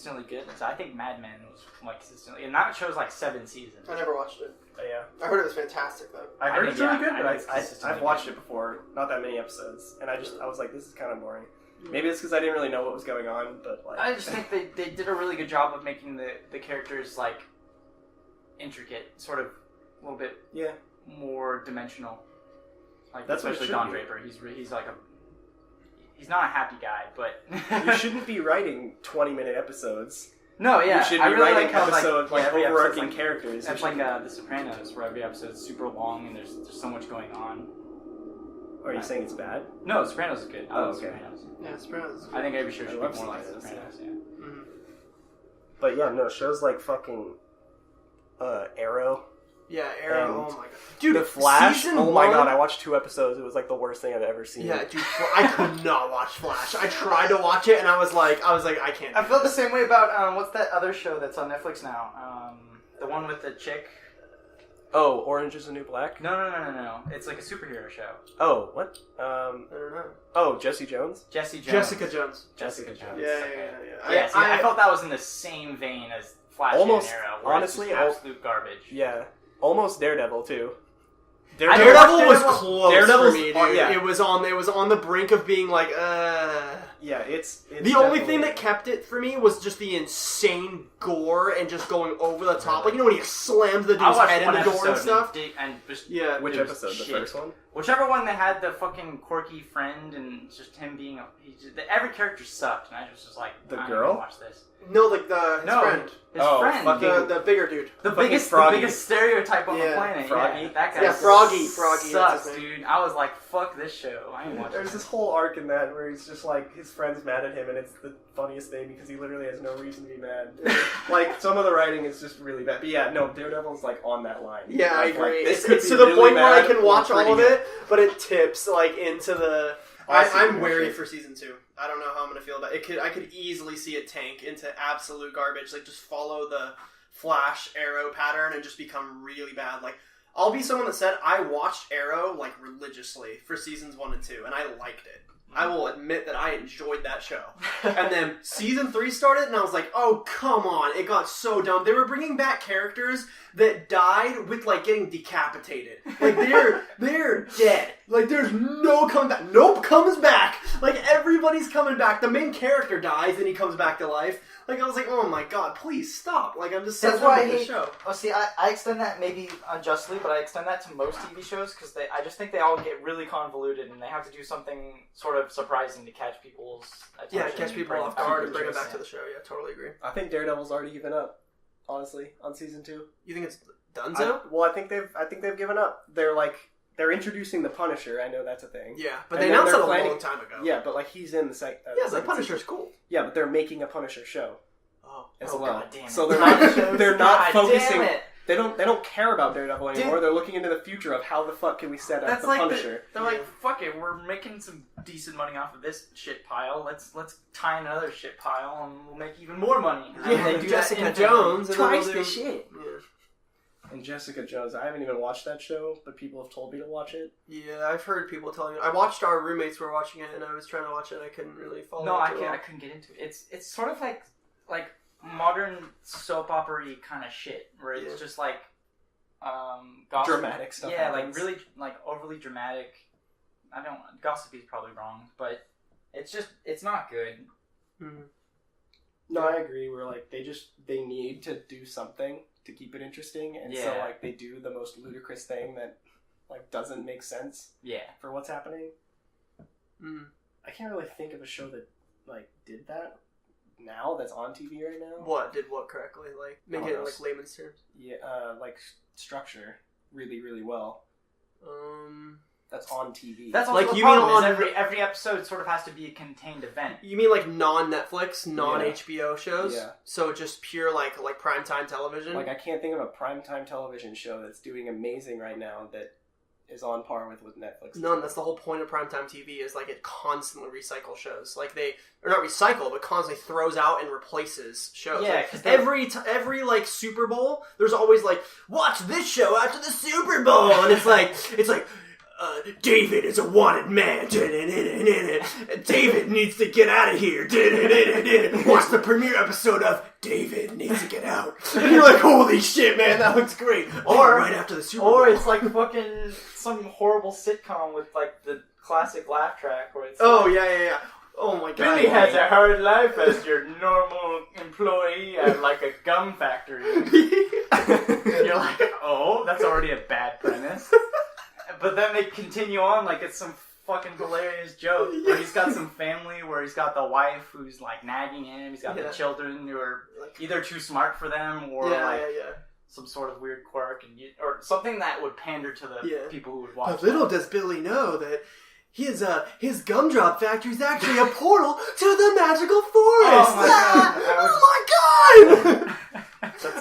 consistently good. So I think Mad Men was like consistently, and that show's like 7 seasons. I never watched it. But yeah. I heard it was fantastic though. I heard it's really good, but consistently I've watched it before. Not that many episodes. And I was like, this is kind of boring. Maybe it's because I didn't really know what was going on, but like... I just think they did a really good job of making the characters like intricate, sort of a little bit more dimensional. Like that's especially Don Draper. He's like he's not a happy guy, but you shouldn't be writing 20-minute episodes. No, yeah, you should be I really writing like episodes like every overarching episode's characters. It's like The Sopranos, where every episode is super long and there's so much going on. Are you saying it's bad? No, Sopranos is good. I love okay. Sopranos. Yeah, Sopranos. I think every show should be more like Sopranos, Sopranos. Yeah. Mm-hmm. But yeah, no, shows like fucking Arrow. Yeah, Arrow. And oh my god, dude! The Flash. Season Oh my 1, god, I watched 2 episodes. It was like the worst thing I've ever seen. Yeah, dude, I could not watch Flash. I tried to watch it, and I was like, I can't. I felt the same way about what's that other show that's on Netflix now? The one with the chick. Oh, Orange is the New Black? No. It's like a superhero show. Oh, what? I don't know. Oh, Jesse Jones? Jessica Jones. Jessica Jones. Yeah. Yeah, see, I felt that was in the same vein as Flash Almost, and Arrow. Where honestly, it's just absolute garbage. Yeah. Almost Daredevil, too. Daredevil was close Daredevil's for me, dude. yeah. It was on the brink of being like, Yeah, it's the only thing that kept it for me was just the insane gore and just going over the top. Like, you know when he slams the dude's head in the door and stuff? Yeah. Which episode? The first one? Whichever one that had the fucking quirky friend and just him being every character sucked, and I was just like, the I'm girl? gonna watch this. No, like his friend. His friend. The bigger dude. The biggest stereotype on the planet. Froggy. Yeah, that guy. Yeah, Froggy. Sucks, dude. I was like, fuck this show. I ain't watching. There's this whole arc in that where he's just like, his friend's mad at him, and it's the funniest thing because he literally has no reason to be mad. Like, some of the writing is just really bad. But yeah, no, Daredevil's like on that line. Yeah, I agree. Like, it's to the point where I can watch all of it, but it tips like into the... I'm wary for season 2. I don't know how I'm going to feel about it. I could easily see it tank into absolute garbage. Like, just follow the Flash Arrow pattern and just become really bad. Like, I'll be someone that said I watched Arrow, like, religiously for seasons 1 and 2, and I liked it. I will admit that I enjoyed that show. And then season 3 started, and I was like, oh, come on. It got so dumb. They were bringing back characters that died with, like, getting decapitated. Like, they're dead. Like, there's no coming back. Nope, comes back. Like, everybody's coming back. The main character dies, and he comes back to life. Like, I was like, oh my god, please stop. Like, I'm just so done with the show. Oh, see, I extend that maybe unjustly, but I extend that to most TV shows because I just think they all get really convoluted and they have to do something sort of surprising to catch people's attention. Yeah, catch people off guard and bring them back to the show. Yeah, totally agree. I think Daredevil's already given up, honestly, on season 2. You think it's donezo? I think they've given up. They're introducing the Punisher. I know that's a thing. Yeah, but they announced it a long time ago. Yeah, but like he's in the second. Yeah, the Punisher's cool. Yeah, but they're making a Punisher show. As well. God damn it. So they're not focusing. Damn it. They don't care about Daredevil anymore. They're looking into the future of how the fuck can we set up the Punisher. They're like, fuck it, we're making some decent money off of this shit pile. Let's tie in another shit pile and we'll make even more money. Yeah, they do Jessica Jones twice the shit. Yeah. And Jessica Jones, I haven't even watched that show, but people have told me to watch it. Yeah, I've heard people telling me. I watched our roommates were watching it, and I was trying to watch it, and I couldn't really follow. No, I couldn't get into it. It's sort of like modern soap opera-y kind of shit, where it's just like gossip. Dramatic stuff. Yeah, happens. like really like overly dramatic. Gossipy is probably wrong, but it's not good. Mm-hmm. No, I agree. We're like they need to do something to keep it interesting, and so like they do the most ludicrous thing that like doesn't make sense. Yeah, for what's happening. Mm. I can't really think of a show that like did that now that's on TV right now. What did what correctly? Like make it in like layman's terms. Yeah, like structure really really well. That's on TV. That's also like the you mean problem on is every episode sort of has to be a contained event. You mean like non-Netflix, non-HBO shows? Yeah. So just pure like primetime television. Like I can't think of a primetime television show that's doing amazing right now that is on par with Netflix. No, that's the whole point of primetime TV is like it constantly recycles shows. Like or not recycle, but constantly throws out and replaces shows. Yeah, like every like Super Bowl, there's always like watch this show after the Super Bowl, and it's like David is a wanted man. David needs to get out of here. Watch the premiere episode of David Needs to Get Out. And you're like, holy shit, man, that looks great. Or right after the Super Bowl. Or it's like fucking some horrible sitcom with like the classic laugh track where it's Oh, like, yeah. Oh my god. Billy has a hard life as your normal employee at like a gum factory. And you're like, oh, that's already a bad premise. But then they continue on like it's some fucking hilarious joke where he's got some family where he's got the wife who's like nagging him, he's got the children who are either too smart for them or some sort of weird quirk or something that would pander to the people who would watch. But little does Billy know that his gumdrop factory is actually a portal to the magical forest. Oh my god!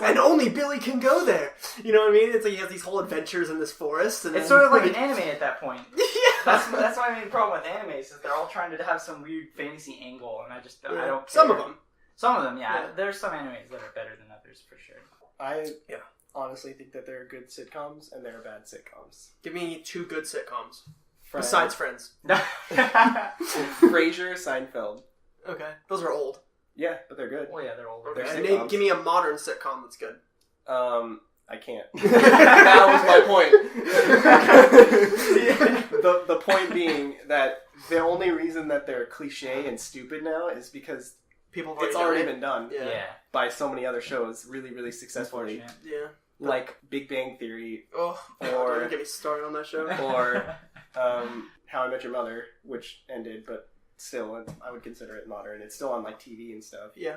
And only Billy can go there. You know what I mean? It's like he has these whole adventures in this forest. And it's sort of like an anime at that point. Yeah. That's my main problem with anime is they're all trying to have some weird fantasy angle, and I don't care. Some of them. Some of them, yeah. There's some animes that are better than others, for sure. I honestly think that there are good sitcoms and there are bad sitcoms. Give me 2 good sitcoms. Friends. Besides Friends. Frasier, Seinfeld. Okay. Those are old. Yeah, but they're good. Well, yeah, they're old. They're Okay. sitcoms. Give me a modern sitcom that's good. I can't. That was my point. The point being that the only reason that they're cliche and stupid now is because it's already been done by so many other shows really, really successfully. Yeah. Like Big Bang Theory. Oh, or don't get me started on that show. Or How I Met Your Mother, which ended, but still, I would consider it modern. It's still on like TV and stuff. Yeah.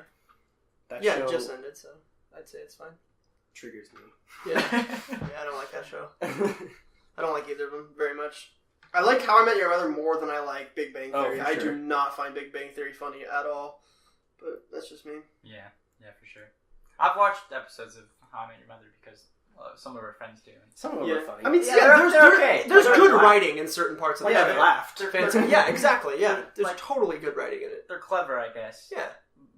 That show it just ended, so I'd say it's fine. Triggers me. Yeah. I don't like that show. I don't like either of them very much. I like How I Met Your Mother more than I like Big Bang Theory. I do not find Big Bang Theory funny at all. But that's just me. Yeah, for sure. I've watched episodes of How I Met Your Mother because some of our friends do. Some of them are funny. I mean, they're okay. There's good writing in certain parts of the show. They laughed. Yeah, exactly. Yeah, there's totally good writing in it. They're clever, I guess. Yeah.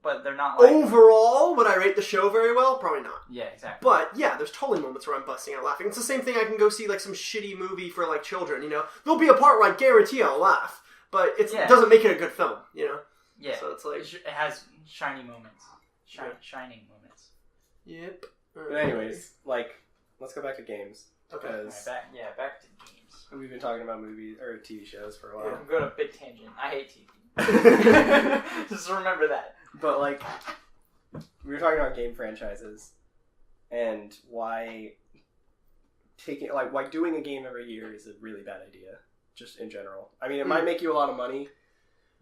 But they're not like... Overall, would I rate the show very well? Probably not. Yeah, exactly. But, yeah, there's totally moments where I'm busting out laughing. It's the same thing I can go see, like, some shitty movie for, like, children, you know? There'll be a part where I guarantee I'll laugh. But it doesn't make it a good film, you know? Yeah. So it's like... It has shiny moments. Shining moments. Yep. But anyways, like, let's go back to games. Okay. Right, back to games. We've been talking about movies, or TV shows for a while. Yeah, I'm going on a big tangent. I hate TV. Just remember that. But, like, we were talking about game franchises and why doing a game every year is a really bad idea, just in general. I mean, it might make you a lot of money,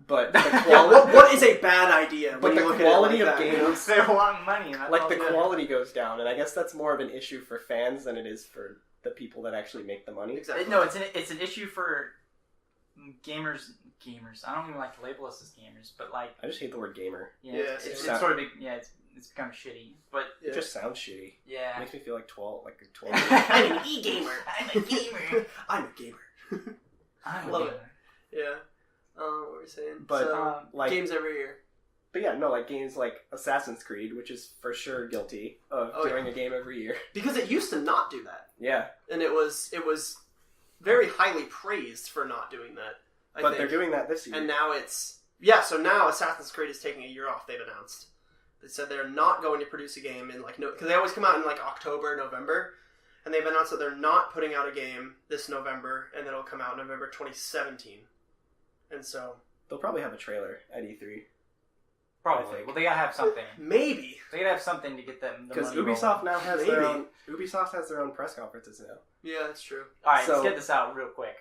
but the quality... what is a bad idea? But the quality of They games... save a lot of money. And like, the quality goes down, and I guess that's more of an issue for fans than it is for the people that actually make the money. Exactly. No, it's an issue for gamers. I don't even like to label us as gamers, but like... I just hate the word gamer. Yeah, it's sort of... It's become shitty, but... It just sounds shitty. Yeah. It makes me feel like 12. I'm an e-gamer. I'm a gamer. I'm a gamer. I love it. Yeah. What were we saying? But, so, like... games every year. But yeah, no, like games like Assassin's Creed, which is for sure guilty of doing a game every year. Because it used to not do that. Yeah. And it was very highly praised for not doing that. I think. They're doing that this year. And now it's... Yeah, so now Assassin's Creed is taking a year off, they've announced. They said they're not going to produce a game in, like... Because they always come out in, like, October, November. And they've announced that they're not putting out a game this November, and it'll come out November 2017. And so... They'll probably have a trailer at E3. Probably. Well, they gotta have something. Maybe. They gotta have something to get them the money. Because Ubisoft now has Maybe. Ubisoft has their own press conferences now. Yeah, that's true. Alright, So- let's get this out real quick.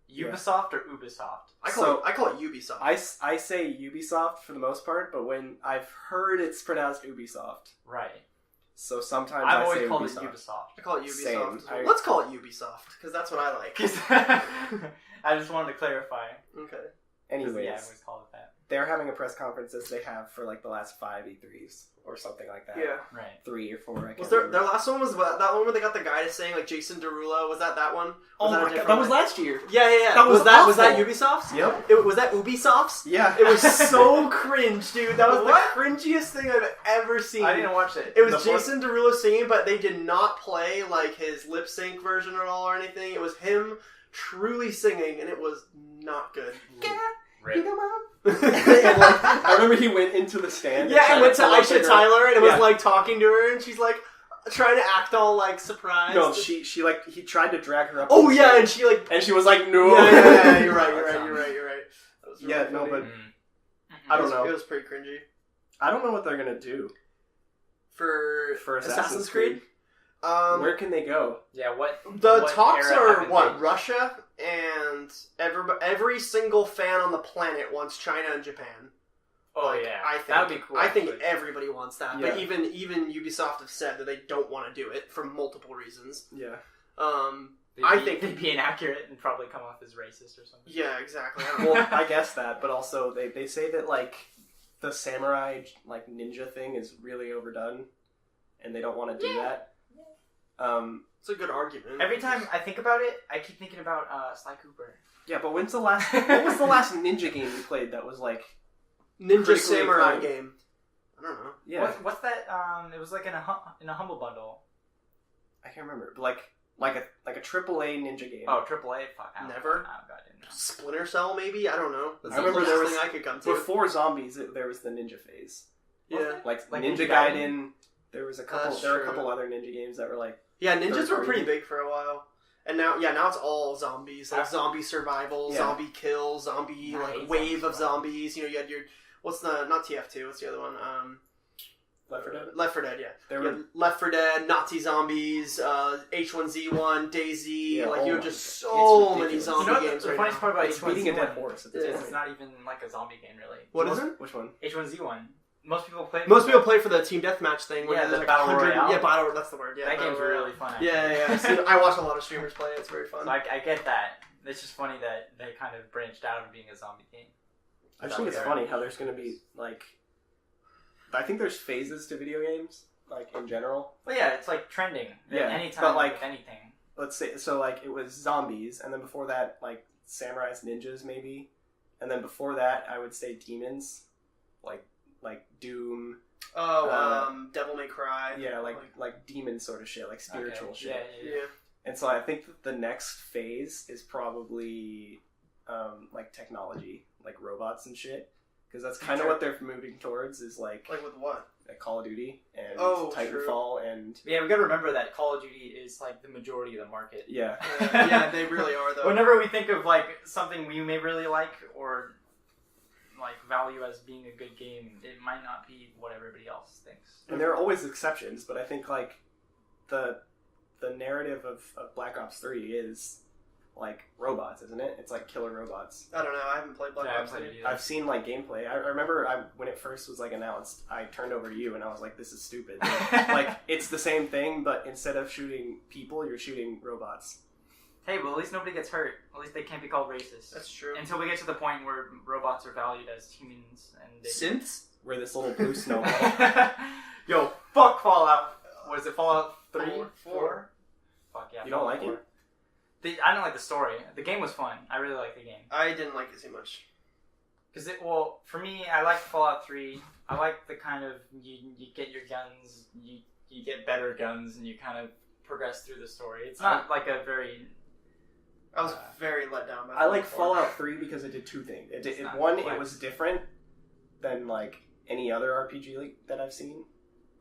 Ubisoft or Ubisoft? I call it Ubisoft. I say Ubisoft for the most part, but when I've heard it's pronounced Ubisoft, Right. so sometimes I've I always say called Ubisoft. it Ubisoft. I call it Ubisoft. Same. As well. Let's call it Ubisoft, because that's what I like. I just wanted to clarify. Okay. Anyways, Yeah, I always call it that. they're having a press conference as they have for like the last 5 E3s or something like that. Yeah. Right. 3 or 4. I can't Was their remember. last one was that one where they got the guy to saying like Jason Derulo? Was that one? Oh my god, that was last year. Yeah. That was was that awful. Ubisoft's? Yep. Was that Ubisoft's? Yeah. It was so cringe, dude. That was What? the cringiest thing I've ever seen. I didn't watch it. It was Jason Derulo singing, but they did not play like his lip sync version at all or anything. It was him truly singing, and it was not good. Rip. And, like, I remember he went into the stand. Yeah, and went to pull up Aisha her- Tyler and was Yeah. like talking to her, and she's like trying to act all like surprised. No, she like he tried to drag her up. Oh on yeah, stage, and she like. and she was like, no. Yeah, you're right. That was really Yeah, no, funny. but Mm-hmm. I don't know. It was pretty cringy. I don't know what they're gonna do For Assassin's Creed. Where can they go? Yeah, what? The what talks era are haven't what they- Russia and every single fan on the planet wants China and Japan. Oh Like, yeah, I think that would be cool. I think actually. everybody wants that, Yeah. but even Ubisoft have said that they don't want to do it for multiple reasons. Yeah. I think- they'd be inaccurate and probably come off as racist or something. Yeah, exactly. Well, I guess that, but also they say that like the samurai like ninja thing is really overdone, and they don't want to do that. It's a good argument. Every time I think about it, I keep thinking about Sly Cooper. Yeah, but when's the last? What was the last ninja game you played that was like? Ninja critically Samurai acclaimed? game. I don't know. Yeah, What's that? It was like in a humble bundle. I can't remember. But like a AAA ninja game. Oh, AAA. Fuck. I don't Never? know. I didn't know. Splinter Cell, maybe? I don't know. That's I remember the there closest was- thing I could come to. Before zombies, there was the ninja phase. Yeah. Like Like Ninja Ninja Gaiden. Gaiden? There was a couple. That's There were a true. couple other ninja games that were like. Yeah, ninjas were Third pretty party. big for a while. And now it's all zombies. Like zombie survival, Yeah. zombie kill, zombie I like hate wave zombies of as well. zombies. You know, you had your not TF2, what's the other one? Left 4 Dead. Left 4 Dead, yeah. There You were had Left 4 Dead, Nazi zombies, H1Z1, DayZ, Yeah, like oh you my have just God. so It's many ridiculous. zombie You know games the right funniest now. part about it's beating a dead horse. At this is point. it's not even like a zombie game really. What is it? Which one? H1Z1. Most people play. Most people play for the team deathmatch thing. Where Yeah, there's the like Battle 100. Royale. Yeah, battle. That's the word. Yeah, That Battle game's Royale. really fun. Actually. Yeah. See, I watch a lot of streamers play it. It's very fun. So I get that. It's just funny that they kind of branched out of being a zombie game. I just think it's funny how there's going to be like. I think there's phases to video games, like in general. Well, yeah, it's like trending. Yeah, Anytime, but, like, with anything. Let's say so. Like it was zombies, and then before that, like samurais, ninjas, maybe, and then before that, I would say demons, like Doom. Devil May Cry. Yeah, like demon sort of shit, like spiritual Okay. shit. Yeah. And so I think that the next phase is probably like technology, like robots and shit, because that's kind of Sure. what they're moving towards. Is like Like with what? Call of Duty and Oh, Titanfall and Yeah, we gotta remember that Call of Duty is like the majority of the market. yeah. Yeah, they really are though. Whenever we think of like something we may really like or like value as being a good game, it might not be what everybody else thinks. And there are always exceptions, but I think like the narrative of Black Ops 3 is like robots, isn't it? It's like killer robots. I don't know. I haven't played Black Yeah, I Ops. haven't played it 3. either. I've seen like gameplay. I remember when it first was like announced, I turned over to you and I was like, "This is stupid." Like it's the same thing, but instead of shooting people, you're shooting robots. Hey, well, at least nobody gets hurt. At least they can't be called racist. That's true. Until we get to the point where robots are valued as humans and they... Synths? Where this little blue snowball. Yo, fuck Fallout. Was it Fallout 3? Four. Fuck yeah. You don't like Fallout it? 4. I don't like the story. The game was fun. I really like the game. I didn't like it too much. Because well, for me, I like Fallout 3. I like the kind of, you get your guns, you get better guns, and you kind of progress through the story. It's not like a very... I was very let down by I like Fallout 4. Fallout 3 because it did two things. It's not One, complex. it was different than like any other RPG that I've seen,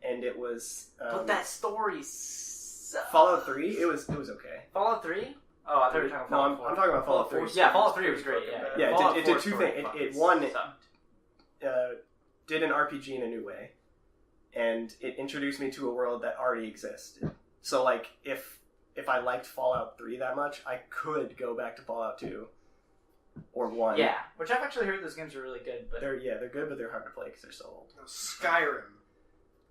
and it was. But that story sucks. Fallout 3, it was okay. Fallout 3? Oh, I thought you were talking about No, Fallout I'm 4. talking about Fallout 3. Yeah, Fallout 3 was great, yeah. Yeah, Fallout it did 4 two story things. fucking It sucked. Did an RPG in a new way, and it introduced me to a world that already existed. So like, if I liked Fallout 3 that much, I could go back to Fallout 2 or 1. Yeah, which I've actually heard those games are really good, but... They're good, but they're hard to play because they're so old. No, Skyrim.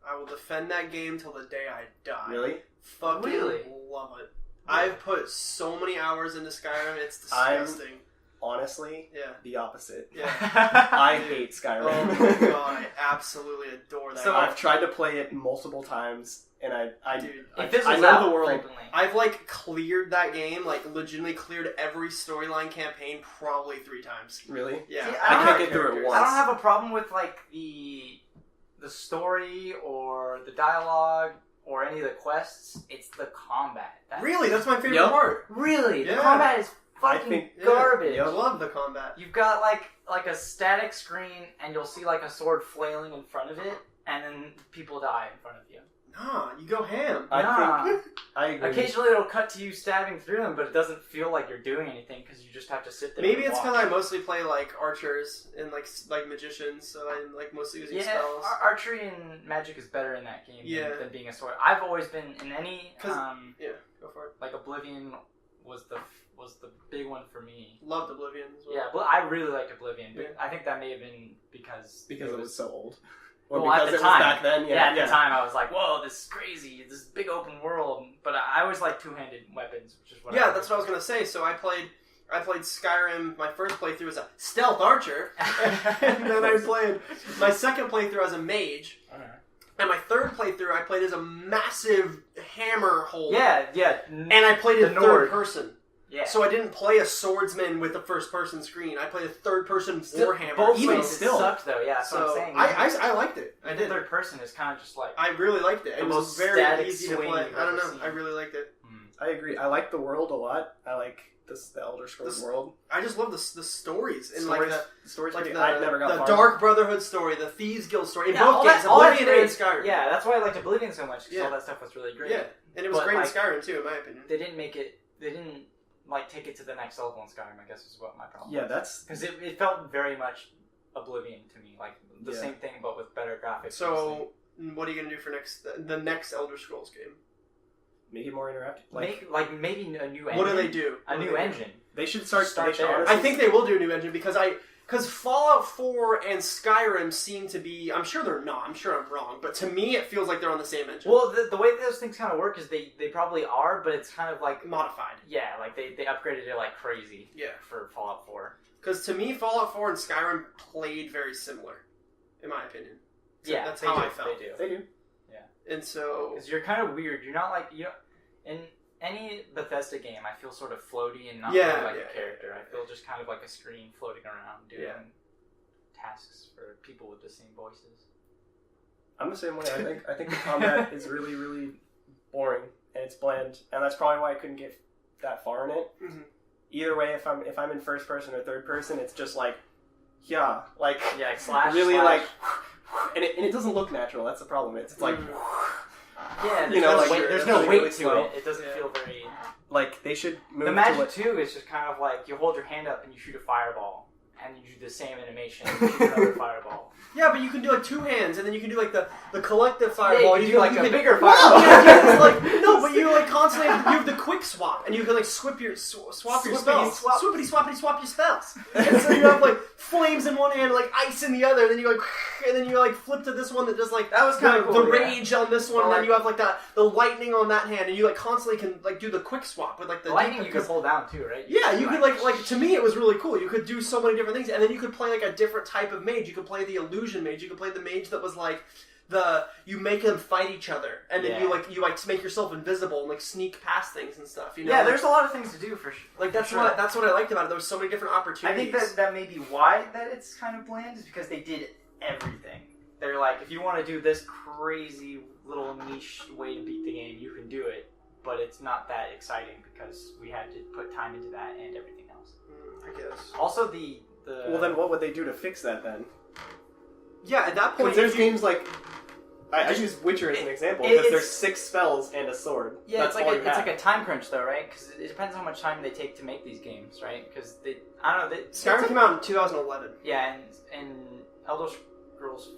I will defend that game till the day I die. Really? Fucking Really? love it. I've put so many hours into Skyrim, it's disgusting. Honestly, Yeah. the opposite. Yeah. I hate Skyrim. Oh my god, I absolutely adore that So game. I've tried to play it multiple times, and Dude, It fizzles I know out the world. frequently. I've like cleared that game, like legitimately cleared every storyline campaign probably 3 times. Really? Yeah. See, I don't can't have get through it characters. once. I don't have a problem with like the story or the dialogue or any of the quests. It's the combat. Really? That's my favorite Yep. part. Really? The Yeah. combat is fucking think- garbage. I love the combat. You've got like a static screen, and you'll see like a sword flailing in front of it, and then people die in front of you. Nah, you go ham. I agree. Occasionally it'll cut to you stabbing through them, but it doesn't feel like you're doing anything because you just have to sit there. Maybe and it's watch. because I mostly play like archers and like magicians, so I'm like mostly using spells. Archery and magic is better in that game than being a sword. I've always been in any yeah, go for it. like Oblivion was the big one for me. Loved Oblivion as well. Yeah, but I really liked Oblivion. But Yeah. I think that may have been because it was so old. Or well, because at the it time, was back then. at the time, I was like, "Whoa, this is crazy! This big open world." But I always like two-handed weapons, which is what. That's what I was gonna say. So I played Skyrim. My first playthrough as a stealth archer, and then I played my second playthrough as a mage. And my third playthrough, I played as a massive hammer holder. Yeah. And I played in third person. Yeah. So I didn't play a swordsman with a first-person screen. I played a third-person warhammer. Both Even ways still. it sucked though. Yeah, that's what I'm So saying. I liked it. I The did. third person is kind of just like I really liked it. The It was most very static easy to swing play. you've I don't ever know. seen. I really liked it. I agree. I like the world a lot. I like the Elder Scrolls world. I just love the stories and like The stories. the I've never got far. Dark Brotherhood story, the Thieves Guild story. In Yeah, both all games, that- all that's Oblivion and great. Skyrim. Yeah, that's why I liked Oblivion so much because Yeah. all that stuff was really great. Yeah, and it was But, great like, in Skyrim too, in my opinion. They didn't make it. They didn't like take it to the next level in Skyrim. I guess is what my problem. Yeah, that's because it felt very much Oblivion to me, like the Yeah. same thing but with better graphics. So, what are you gonna do for the next Elder Scrolls game? make it more interactive. maybe a new engine. What do they do? A new engine. They should start Start they should there. honestly- I think they will do a new engine because Fallout 4 and Skyrim seem to be. I'm sure they're not. I'm sure I'm wrong, but to me, it feels like they're on the same engine. Well, the way those things kind of work is they probably are, but it's kind of like Modified. yeah, like they upgraded it like crazy. Yeah. For Fallout 4. Because to me, Fallout 4 and Skyrim played very similar, in my opinion. So Yeah, that's they how do, I felt. They do. They do. And so, Because you're kind of weird. You're not like in any Bethesda game. I feel sort of floaty and not really like a character. I feel just kind of like a screen floating around doing tasks for people with the same voices. I'm the same way. I think the combat is really, really boring and it's bland, and that's probably why I couldn't get that far in it. Mhm. Either way, if I'm in first person or third person, it's just like like slash really slash. and it doesn't look natural. That's the problem. It's like Yeah, you know, there's no really, weight really to slow. it. It doesn't feel very. like they should move The to magic what, too is just kind of like you hold your hand up and you shoot a fireball, and you do the same animation and shoot another fireball. yeah, but you can do like two hands, and then you can do like the collective fireball. you do like a can, bigger Well, fireball. it's like, no, but you like constantly you have the quick swap, and you can like swap your spells, swippity swappity swap your spells, and so you have like flames in one hand, like ice in the other, and then you like flip to this one that does like That was kinda cool, the yeah. rage on this one, and then you have like the lightning on that hand, and you like constantly can like do the quick swap with like the Lightning you can hold down too, right? Yeah, you could like to me it was really cool. You could do so many different things, and then you could play like a different type of mage. You could play the illusion mage. You could play the mage that was like you make them fight each other, and then you make yourself invisible and like sneak past things and stuff. You know? Yeah, like, there's a lot of things to do for sure. like that's what I liked about it. There was so many different I opportunities. think that may be why that it's kind of bland is because they did everything. They're like, if you want to do this crazy little niche way to beat the game, you can do it, but it's not that exciting because we had to put time into that and everything else. I guess. Also, the well, then what would they do to fix that then? Yeah, at that point, Because there's if you- games like I use Witcher as an example it's- because there's 6 spells and a sword. Yeah, That's it's all like you it's have. like a time crunch though, right? Because it depends how much time they take to make these games, right? Because I don't know. Skyrim came out in 2011. Yeah, and Elder Scrolls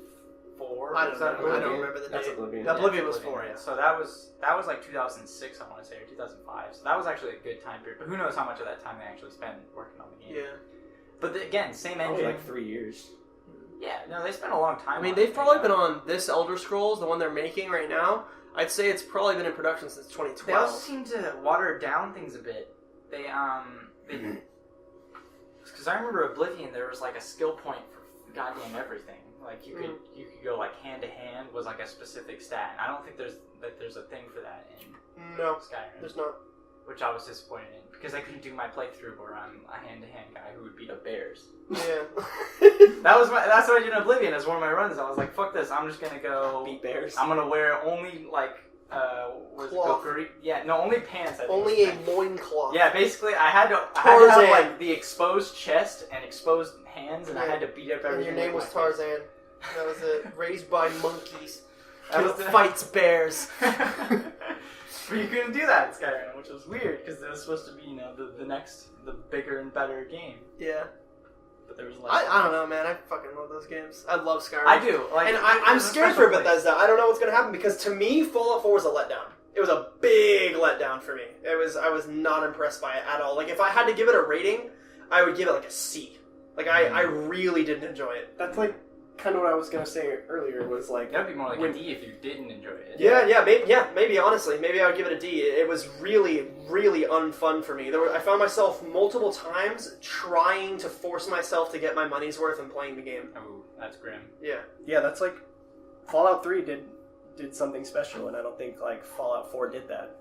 4. I don't was that know. I don't Oblivion? remember the That's date. Oblivion. Oblivion was 4. Yeah. Yeah. So that was like 2006, I want to say, or 2005. So that was actually a good time period. But who knows how much of that time they actually spent working on the game? Yeah. But again, same Probably engine. like 3 years. Yeah, no, they spent a long time. I mean, on they've it. probably been on this Elder Scrolls, the one they're making right now. I'd say it's probably been in production since They 2012. also seem to water down things a bit. They because I remember Oblivion, there was like a skill point for goddamn everything. Like you could go like hand to hand was like a specific stat. And I don't think there's a thing for that in No, Skyrim, there's not. which I was disappointed in because I couldn't do my playthrough where I'm a hand to hand guy who would beat up bears. Yeah. That's what I did in Oblivion as one of my runs. I was like, fuck this, I'm just gonna go Beat bears. I'm gonna wear only like was it Cloth. Kokiri? Yeah, no, only pants. I think Only was a pants. loincloth. Yeah, basically, I had to Tarzan. have like the exposed chest and exposed hands, and I had to beat up And everything. your name was with my face. Tarzan. That was it. Raised by monkeys. That was Kid the- fights bears. But you couldn't do that in Skyrim, which was weird because it was supposed to be, the bigger and better game. Yeah. But there was less. I don't know, man. I fucking love those games. I love Skyrim. I do. Like, And I'm there's a scared special for place. Bethesda. I don't know what's going to happen because to me, Fallout 4 was a letdown. It was a big letdown for me. I was not impressed by it at all. Like, if I had to give it a rating, I would give it like a C. Like, I really didn't enjoy it. That's like kind of what I was gonna say earlier. Was like That would be more like when- a D if you didn't enjoy it. Maybe honestly, maybe I would give it a D. It was really, really unfun for me. I found myself multiple times trying to force myself to get my money's worth in playing the game. Oh, that's grim. Yeah, that's like Fallout 3 did something special, and I don't think like Fallout 4 did that.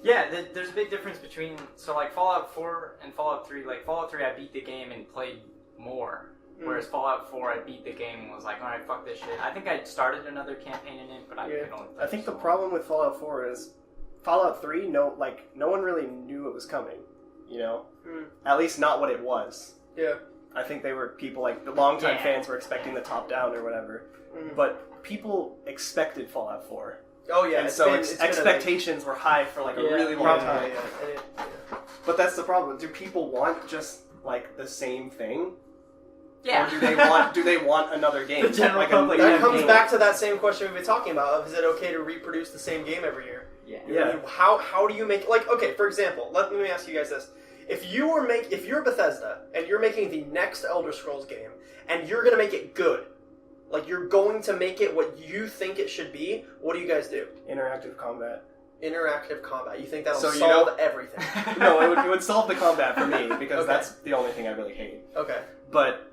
Yeah, there's a big difference between like Fallout 4 and Fallout 3. Like Fallout 3, I beat the game and played more. Whereas Fallout 4, I beat the game and was like, alright, fuck this shit. I think I started another campaign in it, but I could only play I think for the so problem with Fallout 4 is Fallout 3. No one really knew it was coming. You know, at least not what it was. Yeah. I think they were people like the longtime Yeah. fans were expecting the top down or whatever, but people expected Fallout 4. Oh yeah. And it's so been- it's been a- expectations were high for like a really long time. Yeah. But that's the problem. Do people want just like the same thing? Yeah. Or do they want another game? The general like public. That new comes game? back to that same question we've been talking about. Of, is it okay to reproduce the same game every year? Yeah. Yeah. I mean, how do you make like okay? For example, let me ask you guys this: if you're Bethesda and you're making the next Elder Scrolls game and you're gonna make it good, like you're going to make it what you think it should be, what do you guys do? Interactive combat. Interactive combat. You think that'll So you solve don't- everything? No, it would solve the combat for me because Okay. that's the only thing I really hate. Okay. But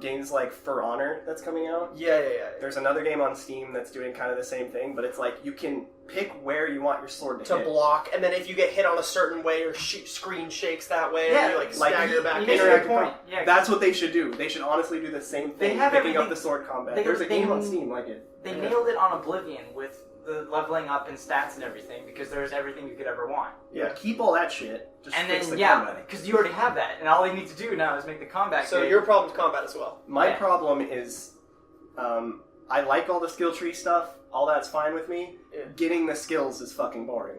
games like For Honor that's coming out. Yeah. There's another game on Steam that's doing kind of the same thing, but it's like you can pick where you want your sword to To hit. block, and then if you get hit on a certain way, your screen shakes that way, Yeah, and you like like, stagger back. you make in. a good Interactive point. combat. Yeah. That's what they should do. They should honestly do the same They thing, have picking up everything- the sword combat. they- There's a game on they- Steam like it. They nailed it on Oblivion with the leveling up and stats and everything because there's everything you could ever want. Yeah, keep all that shit. Just And fix then, the combat. because you already have that, and all you need to do now is make the combat So good. your problem's combat as well. My Yeah. problem is, I like all the skill tree stuff. All that's fine with me. Yeah. Getting the skills is fucking boring.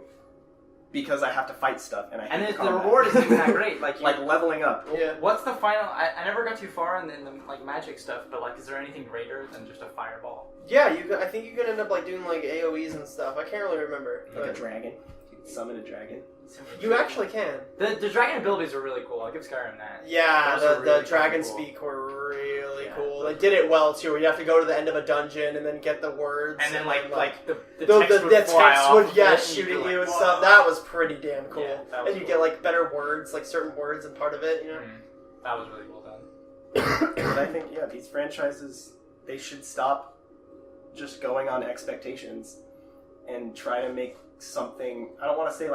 Because I have to fight stuff, and I hate And the combat. reward isn't even that great. Like, like leveling up. Yeah. what's the final? I never got too far in the like magic stuff, but like, is there anything greater than just a fireball? Yeah, I think you could end up like doing like AoEs and stuff. I can't really remember. Like a But dragon. You can summon a dragon. you actually can. The dragon abilities are really cool. I'll give Skyrim that. Yeah, Those are the really dragon fucking cool. speak were really Yeah. cool. They did it well too. Where you have to go to the end of a dungeon and then get the words, And then like the the text would fly text off would of yeah it, shoot you'd at be you like, and "Whoa." stuff. That was pretty damn cool. Yeah, that was and you cool. get like better words, like certain words and part of it. You know. That was really well done. But I think, yeah, these franchises, they should stop just going on expectations and try to make something. I don't want to say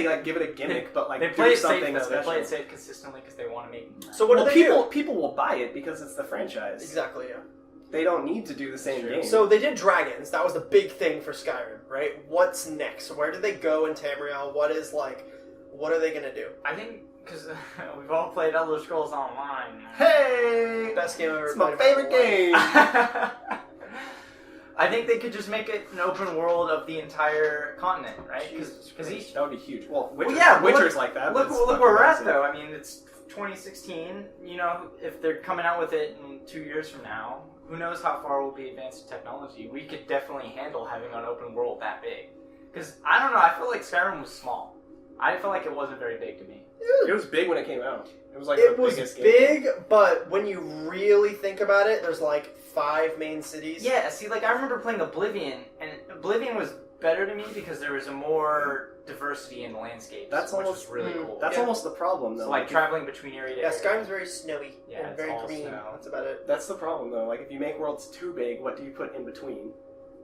like give it a gimmick, but like They play do it safe something though. They special. play it safe consistently because they want to make. So what Well, do they do? people will buy it because it's the franchise. Exactly. Yeah. They don't need to do the same True. game. So they did dragons. That was the big thing for Skyrim, right? What's next? Where do they go in Tamriel? What are they gonna do? I think because we've all played Elder Scrolls Online. hey, Best game I've ever it's my played in favorite life. game. I think they could just make it an open world of the entire continent, right? Because each. That would be huge. Well, Well, Witcher's like that. Look but it's where we're fucking at, massive. though. I mean, it's 2016. You know, if they're coming out with it in 2 years from now, who knows how far we'll be advanced in technology? We could definitely handle having an open world that big. Because I don't know. I feel like Skyrim was small. I feel like it wasn't very big to me. It was big when it came out. It was like It the was biggest game. big, but when you really think about it, there's like 5 main cities. Yeah, see, like, I remember playing Oblivion, and Oblivion was better to me because there was a more diversity in the landscapes, That's which almost was really cool. That's Yeah. almost the problem, though. So, like, traveling between area to Yeah, area. Skyrim's very snowy Yeah, and it's very all green. snow. That's about it. That's the problem, though. Like, if you make worlds too big, what do you put in between?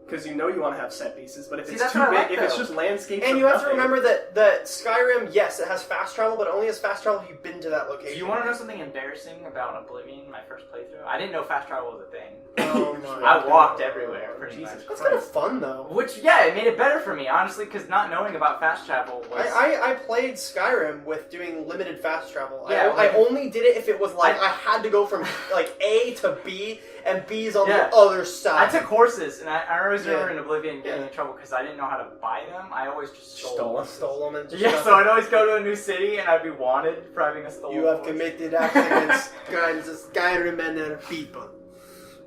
because you want to have set pieces, but if See, it's that's too what I big, like, if it's though. just landscapes, And of you have to nothing- remember that Skyrim, yes, it has fast travel, but it only has fast travel if you've been to that location. Do you want to know something embarrassing about Oblivion, my first playthrough? I didn't know fast travel was a thing. Oh my I walked everywhere, pretty Jesus much. That's kind of fun, though. Which, yeah, it made it better for me, honestly, because not knowing about fast travel was... I played Skyrim with doing limited fast travel. Yeah, I only did it if it was like I had to go from like A to B, and B's on Yeah. the other side. I took horses, and I always remember Yeah. in Oblivion getting Yeah. in trouble because I didn't know how to buy them. I always just Stole them. Stole them and just Yeah, got so I'd always go to a new city, and I'd be wanted for having a stolen You have horse. committed acts against Skyrim and their people.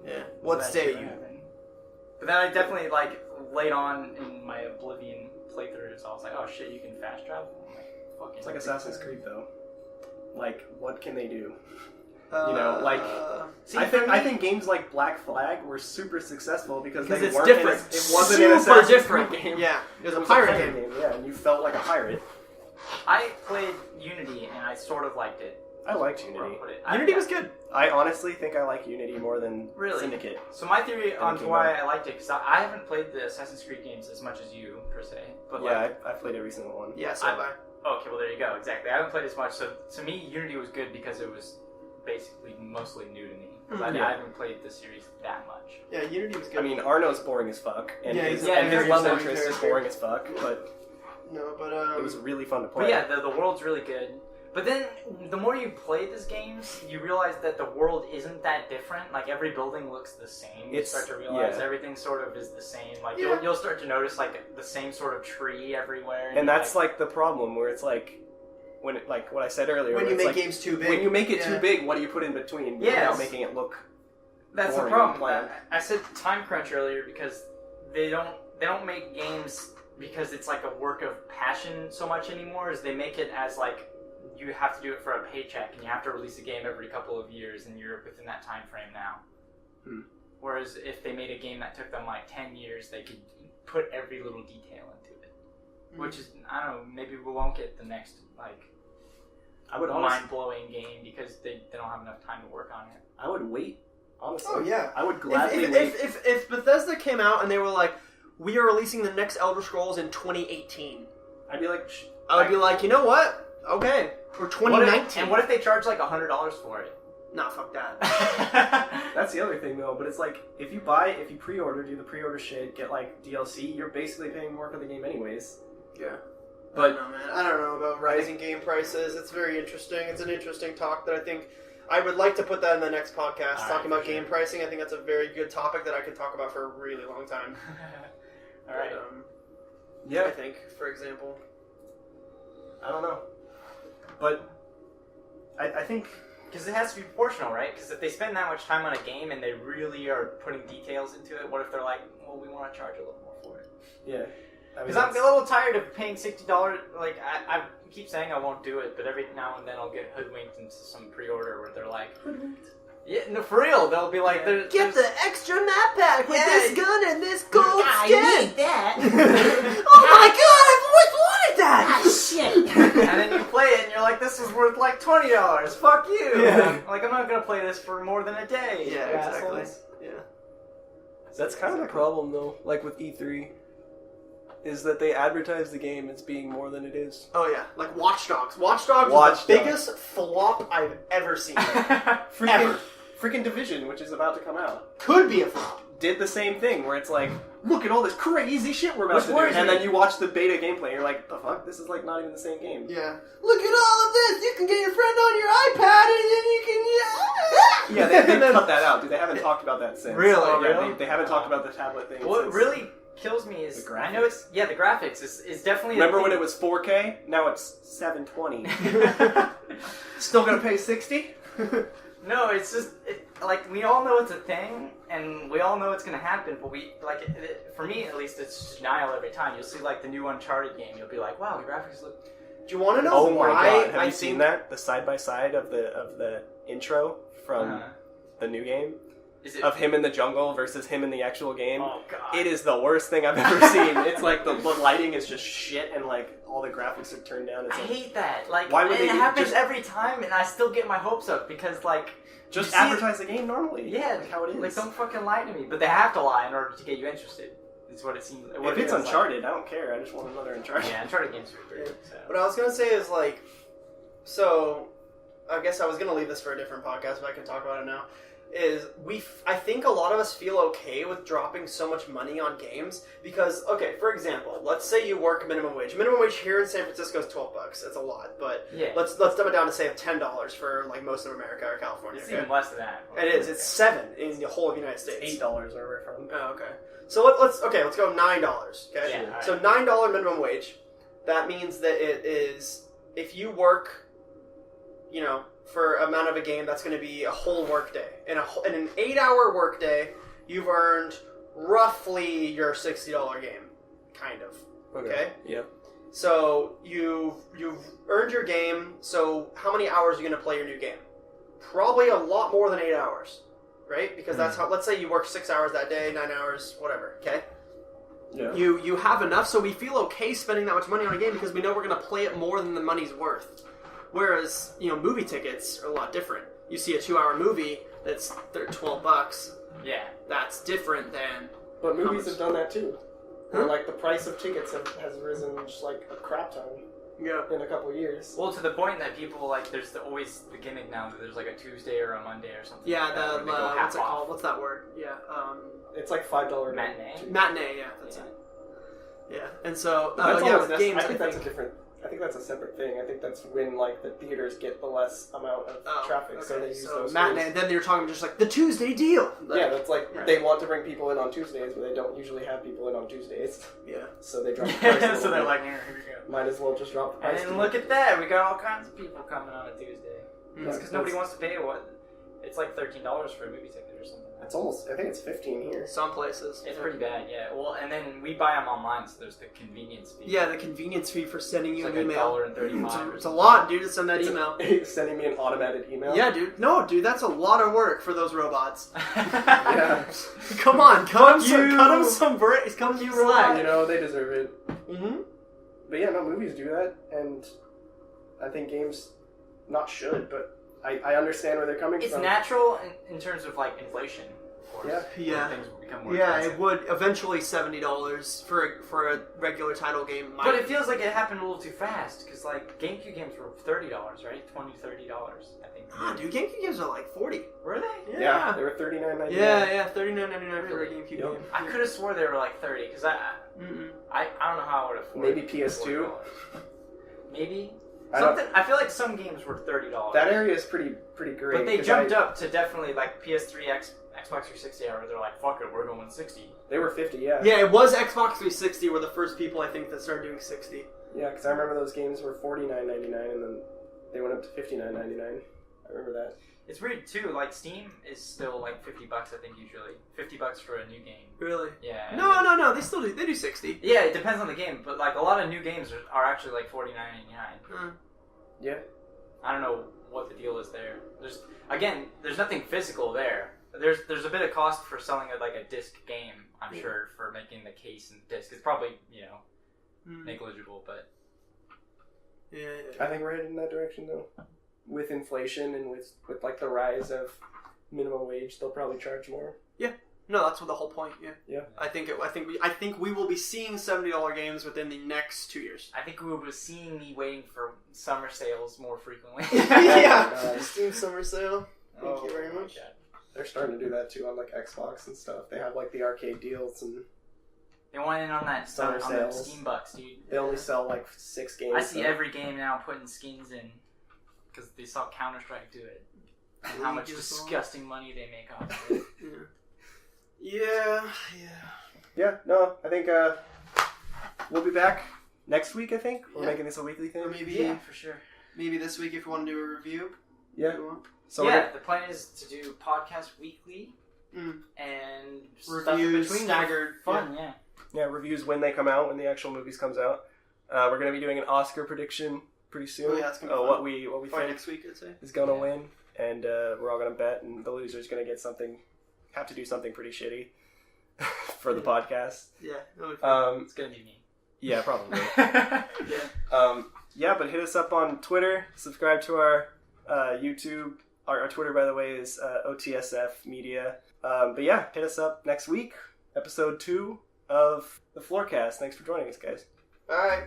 Yeah. What That say shit you? happened. But then I definitely, like, late on in my Oblivion playthroughs, I was like, oh shit, you can fast travel? I'm like, fucking... It's like Assassin's Creed, though. Like, what can they do? You know, like, See, I for me- think games like Black Flag were super successful because they it's weren't different. it wasn't an Super Assassin's different. Creed game. Yeah, it was It a was pirate game. Yeah, and you felt like a pirate. I played Unity, and I sort of liked it. I liked Unity. Unity was good. I honestly think I like Unity more than Really? Syndicate. So my theory on came why out. I liked it, because I haven't played the Assassin's Creed games as much as you, per se. But Yeah, like, I played every single one. Yeah, so have I. okay, well there you go, exactly. I haven't played as much, so to me, Unity was good because it was basically mostly new to me. 'Cause Yeah. I haven't played the series that much. Yeah, Unity was good. I mean, Arno's boring as fuck, and Yeah, his, he's a and his very love boring interest is character. boring as fuck, but no, but it was really fun to play. But yeah, the world's really good. But then, the more you play these games, you realize that the world isn't that different. Like, every building looks the same. You It's- start to realize yeah. everything sort of is the same. Like, Yeah. you'll start to notice, like, the same sort of tree everywhere. And that's like the problem where it's like when it, like what I said earlier. when where you it's make like, games too big. when you make it Yeah. too big, what do you put in between Yes. without making it look? That's the boring problem. and bland. I said time crunch earlier because they don't make games because it's like a work of passion so much anymore. Is they make it as like you have to do it for a paycheck and you have to release a game every couple of years and you're within that time frame now. Whereas if they made a game that took them like 10 years, they could put every little detail into it. Which is, I don't know, maybe we won't get the next like I would honestly, mind-blowing game because they don't have enough time to work on it. I would wait. Honestly, Oh yeah. I would gladly wait. If Bethesda came out and they were like, we are releasing the next Elder Scrolls in 2018, I'd be like, I would be like, you know what? Okay. Or 2019. What if they charge like $100 for it? Nah, fuck that. that's the other thing though. But it's like if you pre-order, do the pre-order shit, get like DLC, you're basically paying more for the game anyways. Yeah. But I don't know, man. I don't know about rising game prices. It's very interesting. It's an interesting talk that I think I would like to put that in the next podcast, All right, talking about for sure. game pricing. I think that's a very good topic that I could talk about for a really long time. All right. But, I think, for example. I don't know. But I think Because it has to be proportional, right? Because if they spend that much time on a game and they really are putting details into it, what if they're like, well, we want to charge a little more for it? yeah. Because I'm a little tired of paying $60. Like, I keep saying I won't do it, but every now and then I'll get hoodwinked into some pre-order where they're like, yeah, no, for real. They'll be like, Get the extra map pack with Yeah. this gun and this gold skin! that. Oh my god, I've always wanted that! Shit! And then you play it and you're like, this is worth like $20. Fuck you. Yeah. Like, I'm not going to play this for more than a day. Yeah, you exactly. assholes. Yeah. That's kind of the problem though. Like with E3, is that they advertise the game as being more than it is. Oh yeah, like Watch Dogs. Watch Dogs was Watch the Dogs. biggest flop I've ever seen. Freaking Division, which is about to come out, Could be a flop. did the same thing where it's like, look at all this crazy shit we're about Which to do, worries and me. then you watch the beta gameplay and you're like, the fuck, this is like not even the same game. Yeah. Look at all of this. You can get your friend on your iPad and then you can. Yeah, they And then- cut that out, dude. They haven't talked about that since. Really? Yeah, Really? they haven't talked about the tablet thing. What since. really kills me is, The I know it's, the graphics is definitely... Remember when it was 4K? Now it's 720. Still gonna pay 60? No, it's just, like, we all know it's a thing, and we all know it's going to happen, but for me at least, it's just denial every time. You'll see, like, the new Uncharted game, you'll be like, wow, the graphics look... Do you want to know Oh my why god! Have I you seen that? The side by side of the intro from the new game Is it... of him in the jungle versus him in the actual game. Oh, God. It is the worst thing I've ever seen. It's like the lighting is just shit, and like all the graphics are turned down. It's I like, hate that. Like, Why would and they it happens just- every time, and I still get my hopes up, because, like... just you see- advertise the game normally. Yeah, like how it is. Like, don't fucking lie to me. But they have to lie in order to get you interested. Is what it seems. If it's Uncharted, I don't care. I just want another Uncharted. Yeah, Uncharted games are great. So. What I was gonna say is like, so I guess I was gonna leave this for a different podcast, but I can talk about it now. I think a lot of us feel okay with dropping so much money on games because, okay, for example, let's say you work minimum wage. Minimum wage here in San Francisco is $12. That's a lot, but let's dumb it down to say $10 for like most of America or California. It's even less than that. It is. It's $7 in the whole of the United States. $8 where we're from. Oh, okay. So let's go $9. Okay. Yeah, right. So $9 minimum wage. That means that it is if you work, for amount of a game, that's going to be a whole work day. In an 8-hour work day, you've earned roughly your $60 game, kind of. Okay. Yep. So you've earned your game. So how many hours are you going to play your new game? Probably a lot more than 8 hours, right? Because that's how. Let's say you work 6 hours that day, 9 hours, whatever. Okay. Yeah. You have enough, so we feel okay spending that much money on a game because we know we're going to play it more than the money's worth. Whereas, movie tickets are a lot different. You see a 2-hour movie that's $12. Yeah. That's different than... But movies have done that too. Where, like, the price of tickets has risen just, like, a crap ton in a couple of years. Well, to the point that people, like, there's always the gimmick now that there's, like, a Tuesday or a Monday or something. Yeah, like that, where they go half what's it off. called? What's that word? Yeah, It's like $5 Matinee? Matinee, yeah, that's it. Yeah, and so... That's games, I think that's a different... I think that's a separate thing. I think that's when, like, the theaters get the less amount of traffic, okay. so they use those matinee, and then you're talking just like the Tuesday deal. Yeah, that's like right. They want to bring people in on Tuesdays, but they don't usually have people in on Tuesdays. Yeah. So they drop the price. So they're like, here we go. Might as well just drop the price. And look at that, we got all kinds of people coming on a Tuesday. Yeah, It's because nobody wants to pay it's like $13 for a movie ticket or something. It's almost, I think it's 15 here. Some places. It's pretty bad, yeah. Well, and then we buy them online, so there's the convenience fee. Yeah, the convenience fee for sending you It's an like email. $1.35. It's a lot, dude, to send that email. Sending me an automated email? Yeah, dude. No, dude, that's a lot of work for those robots. Yeah. Come on, cut them some breaks. Cut them some slack. They deserve it. Mm-hmm. But yeah, no, movies do that, and I think games not should, but I understand where they're coming from. It's natural in terms of, like, inflation, of course. Yeah. Things will become more Yeah, expensive. it would eventually $70 for a regular title game. But it feels like it happened a little too fast, because, like, GameCube games were $30, right? $20, $30, I think. Ah, dude, GameCube games are like $40. Were they? Yeah, they were $39.99. Yeah, $39.99 for a GameCube game. I could have swore they were like $30, because I don't know how I would have afforded Maybe PS2? Maybe? I feel like some games were $30. That area is pretty great. But they jumped up to definitely like PS3, Xbox 360 hours. They're like, fuck it, we're going 60. They were 50, yeah. Yeah, it was Xbox 360 were the first people I think that started doing 60. Yeah, because I remember those games were $49.99 and then they went up to $59.99. I remember that. It's weird too. Like Steam is still like $50, I think usually. $50 for a new game. Really? Yeah. No. They do 60. Yeah, it depends on the game, but like a lot of new games are actually like $49.99. Yeah. I don't know what the deal is there. There's nothing physical there. There's a bit of cost for selling a disc game. I'm sure for making the case and disc. It's probably negligible, but yeah. I think we're headed in that direction though. With inflation and with like the rise of minimum wage, they'll probably charge more. Yeah. No, that's what the whole point. Yeah. Yeah. I think we will be seeing $70 games within the next 2 years. I think we will be seeing me waiting for summer sales more frequently. Yeah. Steam summer sale. Thank you very much. God. They're starting to do that too on like Xbox and stuff. They have like the arcade deals and they want in on that summer on sales. the Steam bucks, dude. They only sell like 6 games. I see every game now putting skins in because they saw Counter-Strike do it. And how much disgusting money they make off of it. Yeah, no, I think we'll be back next week, I think. We're making this a weekly thing. Or maybe, for sure. Maybe this week if you want to do a review. Yeah. So the plan is to do podcast weekly and reviews between staggered fun, Yeah, reviews when they come out, when the actual movies comes out. We're going to be doing an Oscar prediction pretty soon. Oh, yeah, it's gonna be fun. What we think next week, I'd say. is going to win, and we're all going to bet, and the loser's going to get have to do something pretty shitty for the podcast. Yeah, it's going to be me. Yeah, probably. But hit us up on Twitter. Subscribe to our YouTube. Our Twitter, by the way, is OTSF Media. But yeah, hit us up next week, episode 2. of the Floorcast. Thanks for joining us, guys. All right.